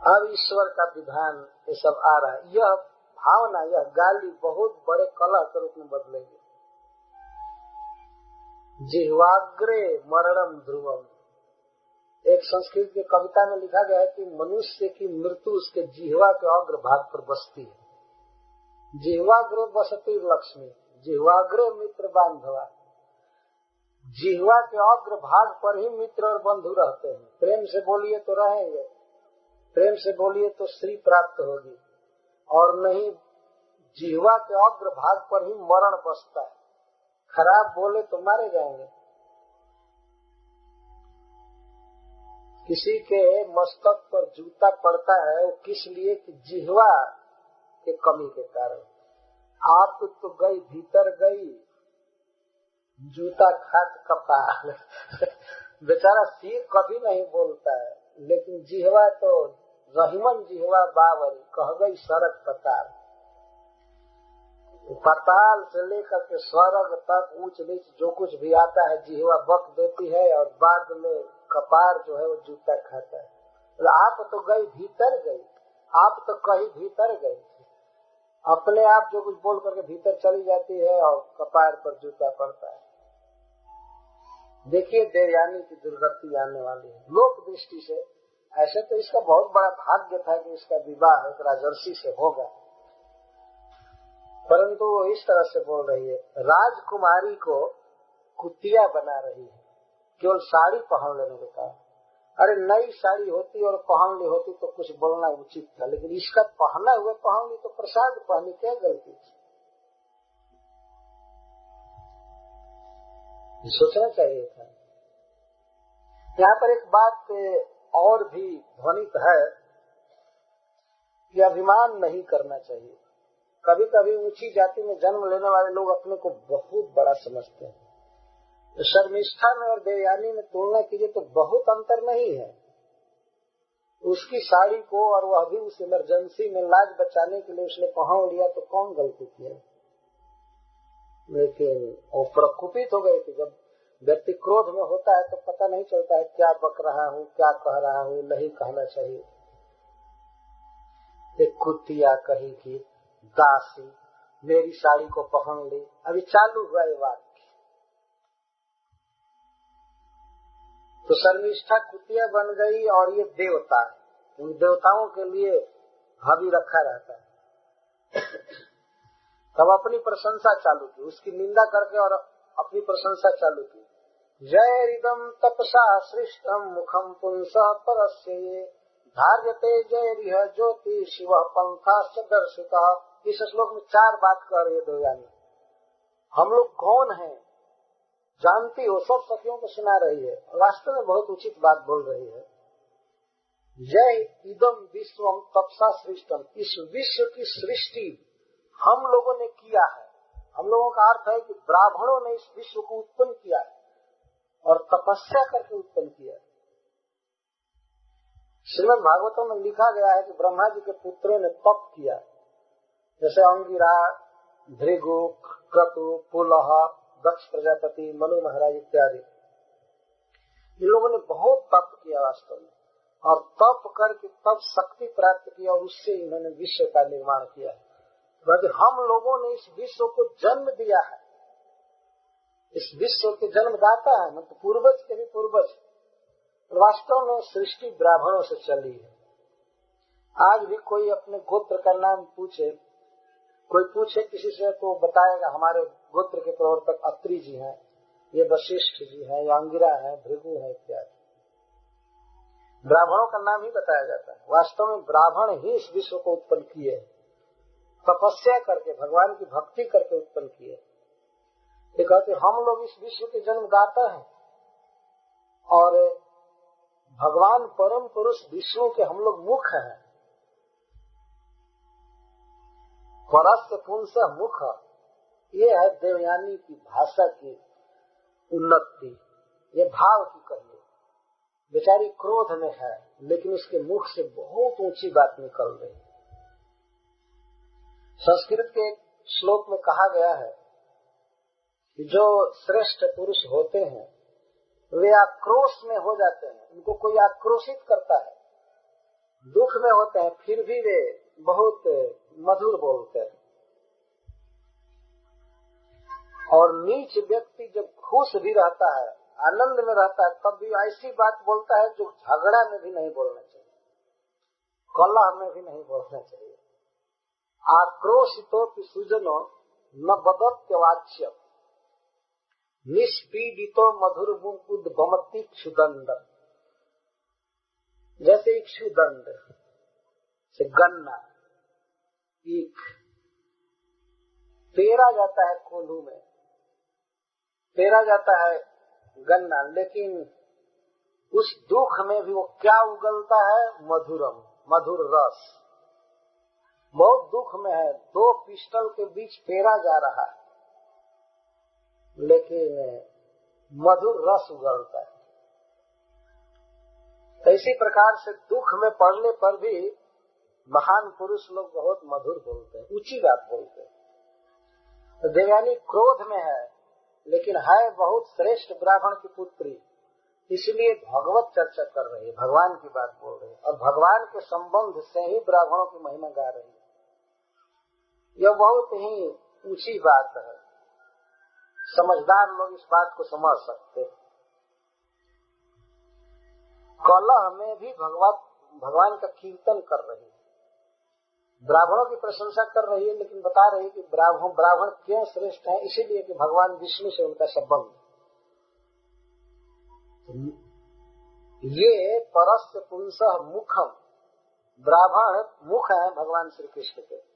अब ईश्वर का विधान ये सब आ रहा है। यह भावना, यह गाली बहुत बड़े कलह के रूप में बदलेगी। जिह्वाग्रे मरणम ध्रुवम, एक संस्कृत की कविता में लिखा गया है कि मनुष्य की मृत्यु उसके जिह्वा के अग्र भाग पर बसती है। जिह्वाग्रे बसती लक्ष्मी, जिह्वाग्रे मित्र बांधवा। जिह्वा के अग्र भाग पर ही मित्र और बंधु रहते हैं। प्रेम से बोलिए तो रहेंगे, प्रेम से बोलिए तो श्री प्राप्त होगी, और नहीं जिह्वा के अग्र भाग पर ही मरण बसता है। खराब बोले तो मारे जाएंगे। किसी के मस्तक पर जूता पड़ता है वो किस लिए कि जिह्वा के कमी के कारण। आप तो गई भीतर गई, जूता खाट कपाल बेचारा सिर कभी नहीं बोलता है, लेकिन जिह्वा तो रहीमन जिह्वा बावरी, कह गई सड़क पताल। पताल से लेकर के स्वर्ग तक ऊंच नीच जो कुछ भी आता है जिह्वा बक देती है, और बाद में कपार जो है वो जूता खाता है। तो आप तो गई भीतर गई, आप तो कहीं भीतर गई, अपने आप जो कुछ बोल करके भीतर चली जाती है और कपार पर जूता पड़ता है। देखिए देवयानी की दुर्गति आने वाली है। लोक दृष्टि से ऐसे तो इसका बहुत बड़ा भाग्य था कि इसका विवाह एक राजर्षि से होगा, परंतु वो इस तरह से बोल रही है, राजकुमारी को कुतिया बना रही है केवल साड़ी पहन लेने के कारण। अरे नई साड़ी होती और पहन ली होती तो कुछ बोलना उचित था, लेकिन इसका पहना हुआ पहन ली तो प्रसाद पहनी, क्या गलती थी? सोचना चाहिए था। यहाँ पर एक बात और भी ध्वनित है कि अभिमान नहीं करना चाहिए। कभी कभी ऊंची जाति में जन्म लेने वाले लोग अपने को बहुत बड़ा समझते हैं। तो शर्मिष्ठा में और देवयानी में तुलना कीजिए तो बहुत अंतर नहीं है। उसकी साड़ी को और वह भी उस इमरजेंसी में लाज बचाने के लिए उसने पहन लिया तो कौन गलती किया? लेकिन वो प्रकुपित हो गई थी। जब व्यक्ति क्रोध में होता है तो पता नहीं चलता है क्या बक रहा हूँ, क्या कह रहा हूँ, नहीं कहना चाहिए। एक कुतिया कही कि दासी मेरी साड़ी को पहन ली, अभी चालू हुआ ये वाक्य। तो शर्मिष्ठा कुतिया बन गई और ये देवता, क्योंकि देवताओं के लिए हावी रखा रहता है। तब अपनी प्रशंसा चालू की, उसकी निंदा करके और अपनी प्रशंसा चालू की। जय रिदम तपसा सृष्टम मुखम पुंस परस्य धार्यते जय रिह ज्योति शिव पंथाश्च दर्शिता। इस श्लोक में 4 बात कह रही है देवयानी। हम लोग कौन हैं जानती हो, सब सखियों को सुना रही है। वास्तव में बहुत उचित बात बोल रही है। जय इदम विश्वम तपसा सृष्टम, इस विश्व की सृष्टि हम लोगों ने किया है। हम लोगों का अर्थ है कि ब्राह्मणों ने इस विश्व को उत्पन्न किया है और तपस्या करके उत्पन्न किया है। श्रीमद् भागवतम में लिखा गया है कि ब्रह्मा जी के पुत्रों ने तप किया, जैसे अंगिरा, भृगु, क्रतु, पुलह, दक्ष प्रजापति, मनु महाराज इत्यादि। इन लोगों ने बहुत तप किया वास्तव में, और तप करके तब शक्ति प्राप्त किया और उससे इन्होंने विश्व का निर्माण किया है। हम लोगों ने इस विश्व को जन्म दिया है। इस विश्व के जन्मदाता है, मतलब पूर्वज के भी पूर्वज। वास्तव में सृष्टि ब्राह्मणों से चली है। आज भी कोई अपने गोत्र का नाम पूछे, कोई पूछे किसी से तो बताएगा हमारे गोत्र के प्रवर्तक अत्रि जी हैं, ये वशिष्ठ जी हैं, ये अंगिरा है, भृगु है इत्यादि। ब्राह्मणों का नाम ही बताया जाता है। वास्तव में ब्राह्मण ही इस विश्व को उत्पन्न किए, तपस्या करके भगवान की भक्ति करके उत्पन्न किए। ये कहते हम लोग इस विश्व के जन्मदाता हैं और भगवान परम पुरुष विष्णु के हम लोग मुख हैं। परस्य पुंस मुख, ये है देवयानी की भाषा की उन्नति। ये भाव की कहिए। बेचारी क्रोध में है लेकिन उसके मुख से बहुत ऊंची बात निकल रही है। संस्कृत के एक श्लोक में कहा गया है कि जो श्रेष्ठ पुरुष होते हैं वे आक्रोश में हो जाते हैं, उनको कोई आक्रोशित करता है, दुख में होते हैं फिर भी वे बहुत मधुर बोलते हैं। और नीच व्यक्ति जब खुश भी रहता है, आनंद में रहता है, तब भी ऐसी बात बोलता है जो झगड़ा में भी नहीं बोलना चाहिए, कलह में भी नहीं बोलना चाहिए। आक्रोशितो सुजनो न बदत्य वाच्य, निष्पीडितो मधुर उद्भमति क्षुदंड, जैसे इक्षुदंड से गन्ना ईख पेरा जाता है, कोल्हू में पेरा जाता है गन्ना, लेकिन उस दुख में भी वो क्या उगलता है? मधुरम, मधुर रस। बहुत दुख में है, दो पिस्टल के बीच पेरा जा रहा है, लेकिन मधुर रस उगलता है। इसी प्रकार से दुख में पड़ने पर भी महान पुरुष लोग बहुत मधुर बोलते हैं, ऊंची बात बोलते हैं। तो देवयानी क्रोध में है, लेकिन है बहुत श्रेष्ठ ब्राह्मण की पुत्री, इसलिए भगवत चर्चा कर रही है, भगवान की बात बोल रही है, और भगवान के संबंध से ही ब्राह्मणों की महिमा गा रही है। यह बहुत ही ऊंची बात है, समझदार लोग इस बात को समझ सकते हैं। कलह में भी भगवान का कीर्तन कर रही है, ब्राह्मणों की प्रशंसा कर रही है, लेकिन बता रही है कि ब्राह्मण क्यों श्रेष्ठ हैं, इसीलिए कि भगवान विष्णु से उनका संबंध। ये परस्य पुंसः मुखम, ब्राह्मण मुख है भगवान श्री कृष्ण के।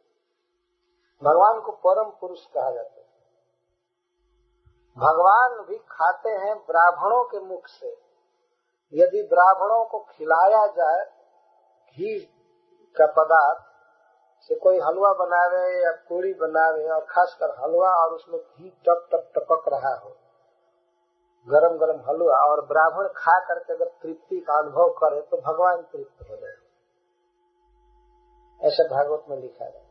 भगवान को परम पुरुष कहा जाता है। भगवान भी खाते हैं ब्राह्मणों के मुख से। यदि ब्राह्मणों को खिलाया जाए घी का पदार्थ से, कोई हलवा बनावे या पूरी बनावे, और खासकर हलवा और उसमें घी टप टप टपक रहा हो, गरम गरम हलवा, और ब्राह्मण खा करके अगर तृप्ति का अनुभव करे तो भगवान तृप्त हो जाए, ऐसा भागवत में लिखा है।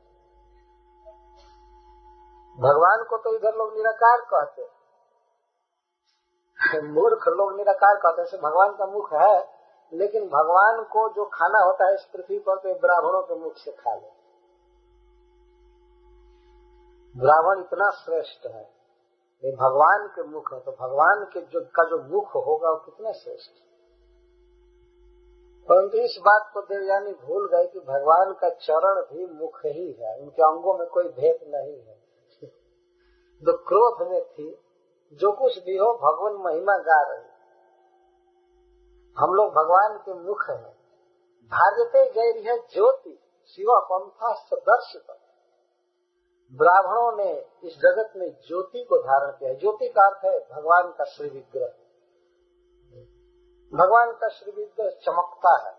भगवान को तो इधर लोग निराकार कहते हैं, मूर्ख लोग निराकार कहते हैं। भगवान का मुख है, लेकिन भगवान को जो खाना होता है इस पृथ्वी पर, तो ब्राह्मणों के मुख से खा ले। ब्राह्मण इतना श्रेष्ठ है, ये भगवान के मुख है, तो भगवान के जो मुख होगा वो कितना श्रेष्ठ। परंतु इस बात को देवयानी भूल गए कि भगवान का चरण भी मुख ही है, उनके अंगों में कोई भेद नहीं है। जो क्रोध में थी, जो कुछ भी हो, भगवान महिमा गा रही। हम लोग भगवान के मुख हैं। भार्यते गैरिह ज्योति शिव पंथा सदर्शित। ब्राह्मणों ने इस जगत में ज्योति को धारण किया। ज्योति का अर्थ है भगवान का श्री विग्रह। भगवान का श्री विग्रह चमकता है,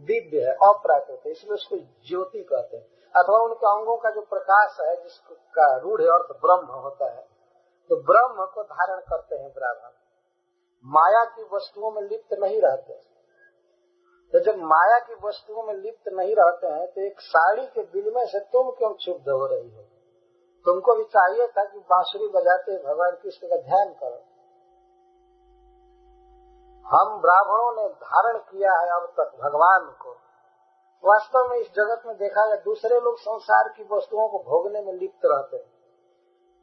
दिव्य है, अप्राकृत है, इसलिए उसको ज्योति कहते हैं। अथवा उनके अंगों का जो प्रकाश है, जिसका रूढ़ अर्थ ब्रह्म होता है, तो ब्रह्म को धारण करते हैं ब्राह्मण। माया की वस्तुओं में लिप्त नहीं रहते। तो जब माया की वस्तुओं में लिप्त नहीं रहते हैं, तो एक साड़ी के विनिमय से तुम क्यों क्षुब्ध हो रही हो? तुमको भी चाहिए था कि बांसुरी बजाते भगवान कृष्ण का ध्यान करो। हम ब्राह्मणों ने धारण किया है अब तक भगवान को। वास्तव में इस जगत में देखा गया, दूसरे लोग संसार की वस्तुओं को भोगने में लिप्त रहते हैं,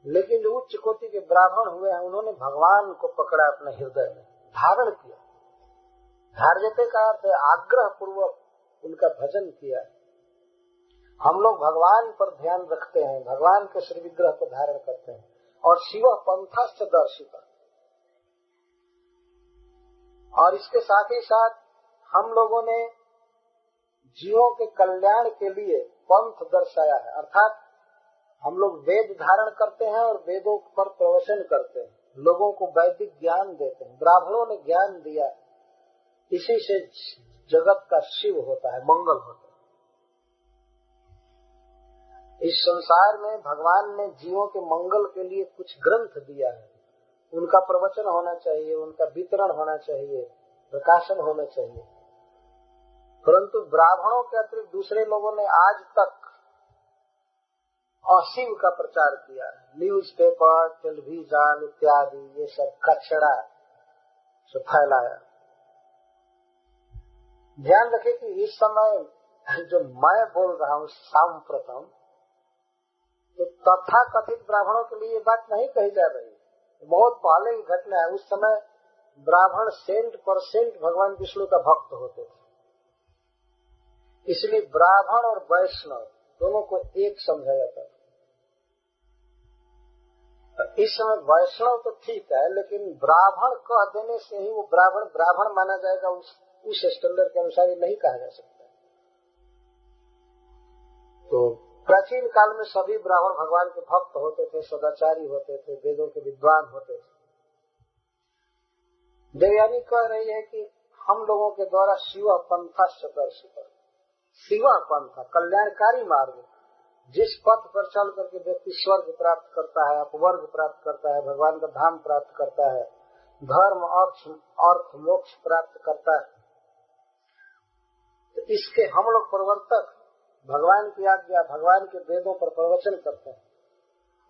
लेकिन जो उच्च कोटि के ब्राह्मण हुए हैं, उन्होंने भगवान को पकड़ा अपने हृदय में, धारण किया। धार्यते का अर्थ है आग्रह पूर्वक उनका भजन किया। हम लोग भगवान पर ध्यान रखते हैं, भगवान के श्री विग्रह को धारण करते हैं, और शिव पंथाश्च दर्शिता। और इसके साथ ही साथ हम लोगों ने जीवों के कल्याण के लिए पंथ दर्शाया है। अर्थात हम लोग वेद धारण करते हैं और वेदों पर प्रवचन करते हैं, लोगों को वैदिक ज्ञान देते हैं। ब्राह्मणों ने ज्ञान दिया, इसी से जगत का शिव होता है, मंगल होता है। इस संसार में भगवान ने जीवों के मंगल के लिए कुछ ग्रंथ दिया है, उनका प्रवचन होना चाहिए, उनका वितरण होना चाहिए, प्रकाशन होना चाहिए। परंतु ब्राह्मणों के अतिरिक्त दूसरे लोगों ने आज तक अशिव का प्रचार किया। न्यूज पेपर, टेलीविजन इत्यादि ये सब कचरा से फैलाया। ध्यान रखें कि इस समय जो मैं बोल रहा हूँ सांप्रतम, तो तथा कथित ब्राह्मणों के लिए ये बात नहीं कही जा रही, बहुत पहले की घटना है। उस समय ब्राह्मण 100% भगवान विष्णु का भक्त होते थे, इसलिए ब्राह्मण और वैष्णव दोनों को एक समझा जाता था। इस समय वैष्णव तो ठीक है, लेकिन ब्राह्मण कह देने से ही वो ब्राह्मण माना जाएगा, उस स्टैंडर्ड के अनुसार ही नहीं कहा जा सकता। तो प्राचीन काल में सभी ब्राह्मण भगवान के भक्त होते थे, सदाचारी होते थे, वेदों के विद्वान होते थे। देवयानी कह रही है कि हम लोगों के द्वारा शिव पंथा दर्शित, शिव पंथा कल्याणकारी मार्ग, जिस पथ पर चल करके व्यक्ति स्वर्ग प्राप्त करता है, अपवर्ग प्राप्त करता है, भगवान का धाम प्राप्त करता है, धर्म अर्थ मोक्ष प्राप्त करता है, तो इसके हम लोग प्रवर्तक भगवान की आज्ञा, भगवान के वेदों पर प्रवचन करते हैं।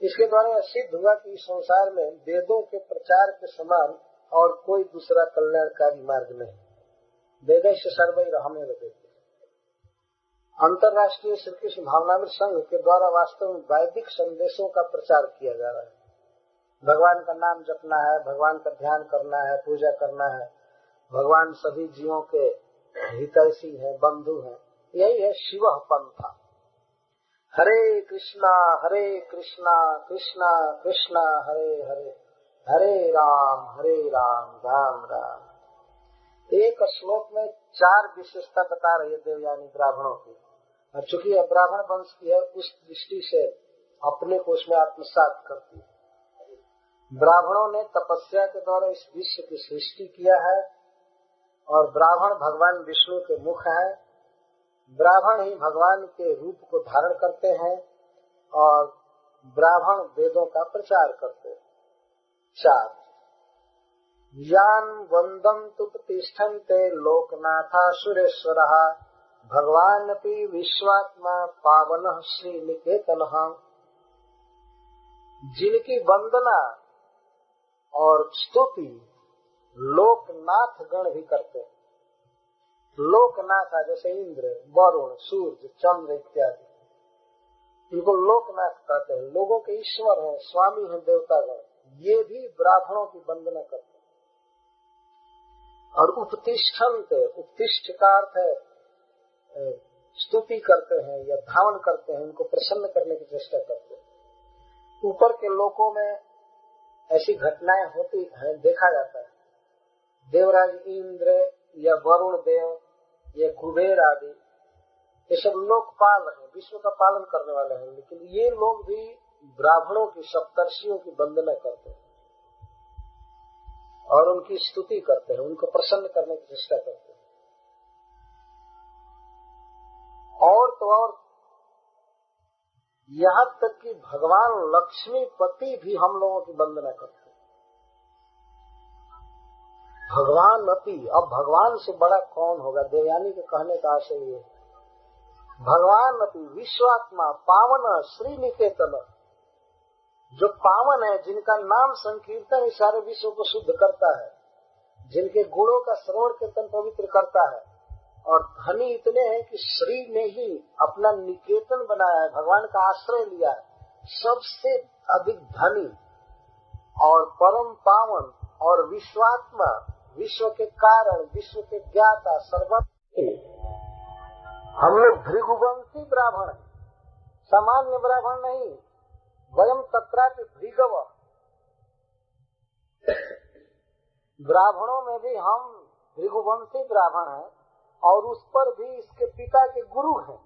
इसके द्वारा सिद्ध हुआ कि इस संसार में वेदों के प्रचार के समान और कोई दूसरा कल्याणकारी मार्ग नहीं। वेदैश्च सर्वैरहमेव वेद। अंतर्राष्ट्रीय श्री कृष्ण भावनामृत संघ के द्वारा वास्तव में वैदिक संदेशों का प्रचार किया जा रहा है। भगवान का नाम जपना है, भगवान का ध्यान करना है, पूजा करना है, भगवान सभी जीवों के हितैषी हैं, बंधु हैं। यही है शिव पंथा। हरे कृष्णा कृष्णा कृष्णा हरे हरे, हरे राम राम राम। एक श्लोक में 4 विशेषता बता रही है देवयानी ब्राह्मणों की, और चूंकि यह ब्राह्मण वंश की है, उस दृष्टि से अपने को उसमें आत्मसात करती है। ब्राह्मणों ने तपस्या के द्वारा इस विश्व की सृष्टि किया है, और ब्राह्मण भगवान विष्णु के मुख है। ब्राह्मण ही भगवान के रूप को धारण करते हैं, और ब्राह्मण वेदों का प्रचार करते हैं। 4 यान वंदम तुपतिष्ठन्ते लोकनाथा सुरेश्वरः भगवान अपि विश्वात्मा पावनः श्री निकेतनः। जिनकी वंदना और स्तुति लोकनाथ गण भी करते हैं। लोकनाथ जैसे इंद्र, वरुण, सूर्य, चंद्र इत्यादि, इनको लोकनाथ कहते हैं। लोगों के ईश्वर हैं, स्वामी हैं देवतागण, ये भी ब्राह्मणों की वंदना करते हैं। और उपतिष्ठन्ते, उपतिष्ठ का अर्थ है स्तुति करते हैं या धावन करते हैं, उनको प्रसन्न करने की चेष्टा करते हैं। ऊपर के लोकों में ऐसी घटनाएं होती हैं, देखा जाता है। देवराज इंद्र या वरुण देव या कुबेर आदि, ये सब लोकपाल हैं, विश्व का पालन करने वाले हैं, लेकिन ये लोग भी ब्राह्मणों की, सप्तर्षियों की वंदना करते हैं और उनकी स्तुति करते हैं, उनको प्रसन्न करने की चेष्टा करते हैं। और तो और यहाँ तक कि भगवान लक्ष्मीपति भी हम लोगों की वंदना करते हैं। भगवान अपि, अब भगवान से बड़ा कौन होगा? देवयानी के कहने का आशय ये, भगवान अपि विश्वात्मा पावन श्री निकेतन, जो पावन है, जिनका नाम संकीर्तन इस सारे विश्व को शुद्ध करता है, जिनके गुणों का श्रवण कीर्तन पवित्र करता है, और धनी इतने हैं कि श्री ने ही अपना निकेतन बनाया है, भगवान का आश्रय लिया है। सबसे अधिक धनी और परम पावन और विश्वात्मा, विश्व के कारण, विश्व के ज्ञाता, सर्वज्ञ, हम लोग भृगुवंशी ब्राह्मण हैं, सामान्य ब्राह्मण नहीं। वयम तत्रापि भृगव, ब्राह्मणों में भी हम भृगुवंशी ब्राह्मण हैं, और उस पर भी इसके पिता के गुरु हैं।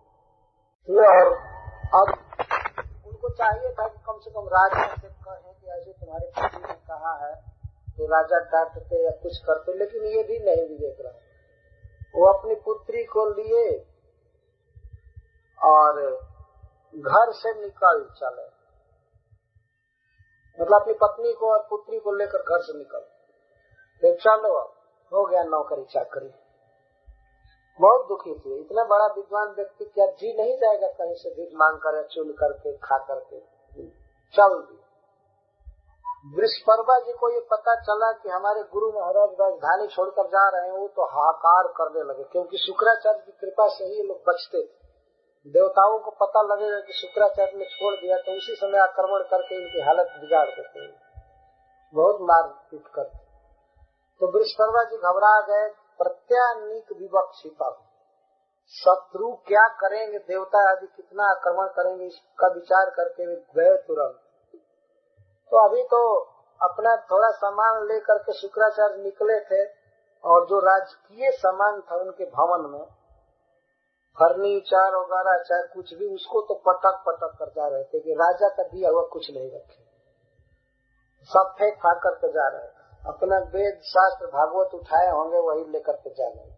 और अब उनको चाहिए था कि कम से कम राजा से कहें कि ऐसे तुम्हारे पिता ने कहा है, तो राजा डांटते या कुछ करते, लेकिन ये भी नहीं विवेक रहा। वो अपनी पुत्री को लिए और घर से निकल चले, मतलब अपनी पत्नी को और पुत्री को लेकर घर से निकल, तो चलो हो गया नौकरी चाकरी। बहुत दुखी थे। इतना बड़ा विद्वान व्यक्ति क्या जी नहीं जाएगा कहीं से भीख मांग कर, चुन करके, खा करके? चल दी। वृषपर्वा जी को ये पता चला कि हमारे गुरु महाराज राजधानी छोड़कर जा रहे हैं, वो तो हाहाकार करने लगे, क्योंकि शुक्राचार्य की कृपा से ही ये लोग बचते थे। देवताओं को पता लगेगा कि शुक्राचार्य ने छोड़ दिया, तो उसी समय आक्रमण करके इनकी हालत बिगाड़ देते हैं, बहुत मार पीट करते। तो वृषपर्वा जी घबरा गए। प्रत्यानीक विवक्षिता, शत्रु क्या करेंगे, देवता आदि कितना आक्रमण करेंगे, इसका विचार करके वे गए तुरंत तो अभी तो अपना थोड़ा सामान लेकर के शुक्राचार्य निकले थे, और जो राजकीय सामान था उनके भवन में, फर्नीचर वगैरह चाहे कुछ भी, उसको तो पटक पटक कर जा रहे थे कि राजा का दिया हुआ कुछ नहीं रखे, सब फेंक फाक करके जा रहे थे। अपना वेद शास्त्र भागवत उठाए होंगे वही लेकर के जाने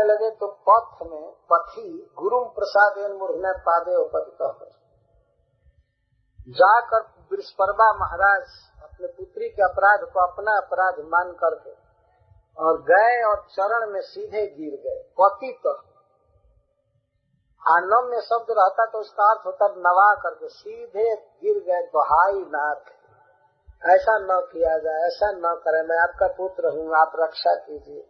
लगे। तो पथ में पथी गुरु प्रसाद मूर्धना पादे उपदित जाकर बृहस्पति महाराज अपने पुत्री के अपराध को अपना अपराध मान करके और गए और चरण में सीधे गिर गए। पतित आनम में शब्द रहता तो उसका अर्थ होता नवा करके, सीधे गिर गए। दुहाई नाथ, ऐसा न किया जाए, ऐसा न करे, मैं आपका पुत्र हूँ, आप रक्षा कीजिए,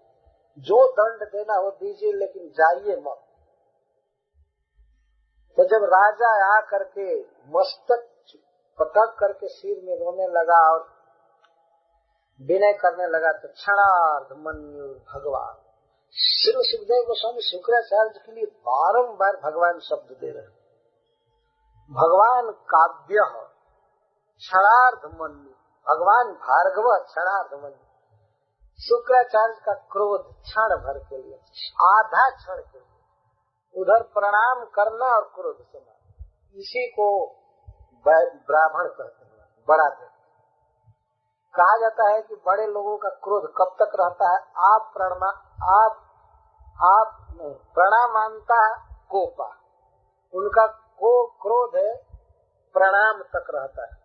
जो दंड देना हो दीजिए, लेकिन जाइए मत। तो जब राजा आ करके मस्तक पटक करके सिर में रोने लगा और विनय करने लगा, तो क्षणार्ध मन्यु भगवान श्री सुखदेव गोस्वामी शुक्राचार्य के लिए बारंबार भगवान शब्द दे रहे। भगवान काव्य क्षणार्ध मन्यु, भगवान भार्गव क्षणार्ध मन्यु। शुक्राचार्य का क्रोध क्षण भर के लिए, आधा क्षण के लिए, उधर प्रणाम करना और क्रोध समाना, इसी को ब्राह्मण कहते हैं, बड़ा कहते हैं। कहा जाता है कि बड़े लोगों का क्रोध कब तक रहता है? आप प्रणामांता कोपा, उनका क्रोध प्रणाम तक रहता है।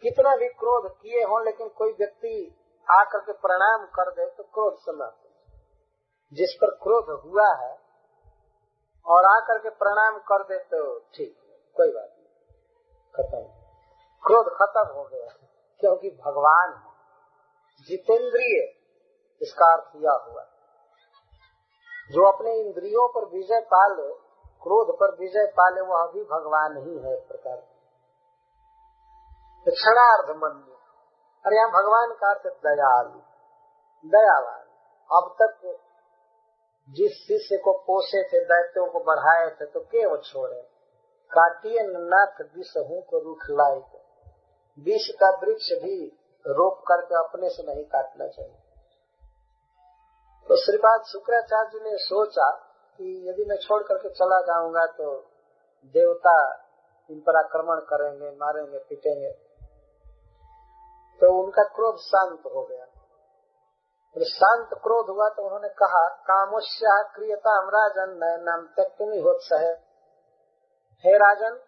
कितना भी क्रोध किए हों, लेकिन कोई व्यक्ति आकर के प्रणाम कर दे तो क्रोध समाप्त। जिस पर क्रोध हुआ है और आकर के प्रणाम कर दे तो ठीक, कोई बात नहीं, खत्म, क्रोध खत्म हो गया। क्योंकि भगवान जितेंद्रिय, इसका अर्थ यह हुआ जो अपने इंद्रियों पर विजय पाले, क्रोध पर विजय पाले, वह भी भगवान ही है। एक प्रकार क्षणार्ध मन्यु, और यहाँ भगवान का अर्थ दयालु, दयावान। अब तक जिस शिष्य को पोषे थे, दैत्यों को बढ़ाए थे, तो के वो छोड़े? काटिए नाथ विष हूँ को रूख लाई, विष का वृक्ष भी रोप करके अपने से नहीं काटना चाहिए। तो श्रीपाद शुक्राचार्य ने सोचा कि यदि मैं छोड़ करके चला जाऊंगा तो देवता इन पर आक्रमण करेंगे, मारेंगे, पीटेंगे। तो उनका क्रोध शांत हो गया। तो शांत क्रोध हुआ तो उन्होंने कहा, कामोष्या क्रियता राजन नाम त्यक्तुम होत्सह। हे राजन,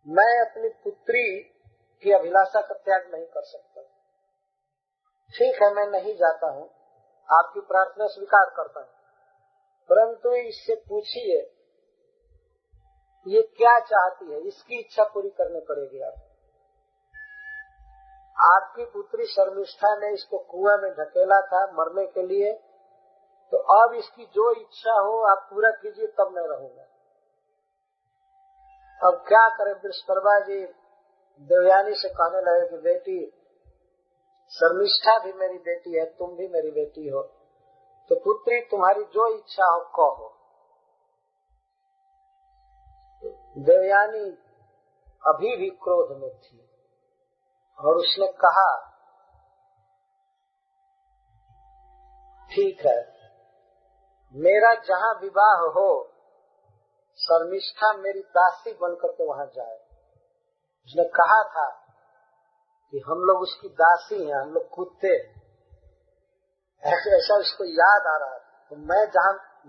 मैं अपनी पुत्री की अभिलाषा का त्याग नहीं कर सकता। ठीक है, मैं नहीं जाता हूँ, आपकी प्रार्थना स्वीकार करता हूँ, परंतु इससे पूछिए ये क्या चाहती है, इसकी इच्छा पूरी करनी पड़ेगी। आपकी पुत्री शर्मिष्ठा ने इसको कुआं में ढकेला था मरने के लिए, तो अब इसकी जो इच्छा हो आप पूरा कीजिए, तब मैं रहूंगा। अब क्या करें? बृहस्पति जी देवयानी से कहने लगे कि बेटी, शर्मिष्ठा भी मेरी बेटी है, तुम भी मेरी बेटी हो, तो पुत्री तुम्हारी जो इच्छा हो कहो। देवयानी अभी भी क्रोध में थी और उसने कहा, ठीक है, मेरा जहाँ विवाह हो, शर्मिष्ठा मेरी दासी बनकर के वहाँ जाए। उसने कहा था कि हम लोग उसकी दासी हैं, हम लोग कुत्ते। ऐसा उसको याद आ रहा था, तो मैं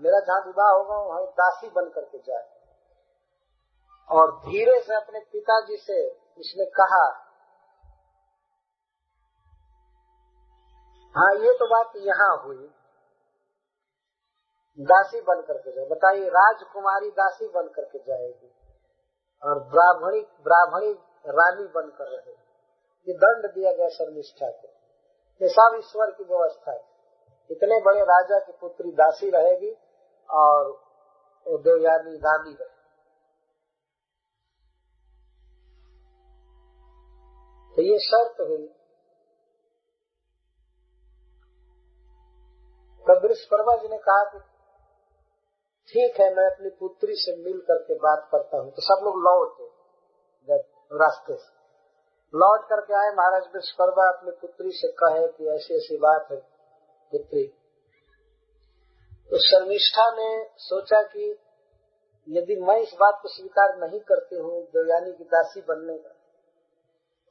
मेरा जहाँ विवाह होगा वहाँ दासी बन करके जाए। और धीरे से अपने पिताजी से उसने कहा, हाँ ये तो बात यहाँ हुई, दासी बन करके जाए। बताइए, राजकुमारी दासी बन करके जाएगी और ब्राह्मणी रानी बनकर रहे। ये दंड दिया गया शर्मिष्ठा को। ये सब ईश्वर की व्यवस्था है। इतने बड़े राजा की पुत्री दासी रहेगी और देवयानी रानी रहेगी। तो ये शर्त हुई। तो बृहस्पति जी ने कहा कि ठीक है मैं अपनी पुत्री से मिल करके बात करता हूँ। तो सब लोग लौटे रास्ते से लौट करके आए। महाराज विश्वकर्मा अपनी पुत्री से कहे कि ऐसी ऐसी बात है पुत्री। तो शर्मिष्ठा ने सोचा कि यदि मैं इस बात को स्वीकार नहीं करती हूँ देवयानी की दासी बनने का,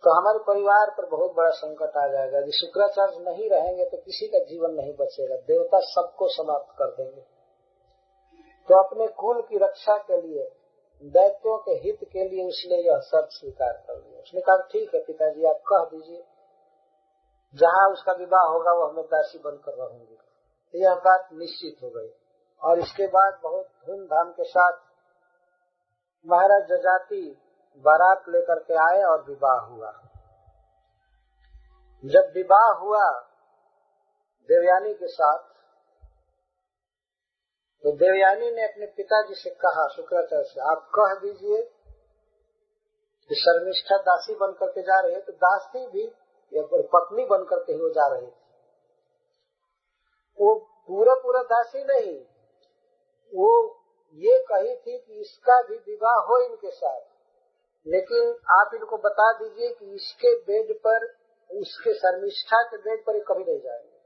तो हमारे परिवार पर बहुत बड़ा संकट आ जाएगा। यदि शुक्राचार्य नहीं रहेंगे तो किसी का जीवन नहीं बचेगा, देवता सबको समाप्त कर देंगे। तो अपने कुल की रक्षा के लिए, दैत्यों के हित के लिए उसने यह शर्त स्वीकार कर लिया। उसने कहा ठीक है पिताजी आप कह दीजिए, जहाँ उसका विवाह होगा वो हमें दासी बनकर रहूंगी। यह बात निश्चित हो गई और इसके बाद बहुत धूमधाम के साथ महाराज जजाति बारात लेकर के आए और विवाह हुआ। जब विवाह हुआ देवयानी के साथ, तो देवयानी ने अपने पिताजी से कहा शुक्राचार्य से, आप कह दीजिए कि शर्मिष्ठा दासी बनकर के जा रही है। तो दासी भी पत्नी बनकर के ही वो जा रही थी। वो पूरा दासी नहीं, वो ये कही थी कि इसका भी विवाह हो इनके साथ, लेकिन आप इनको बता दीजिए कि इसके बेड पर, उसके शर्मिष्ठा के बेड पर ये कभी नहीं जाएंगे।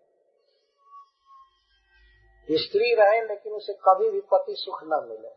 स्त्री रहे लेकिन उसे कभी भी पति सुख न मिले।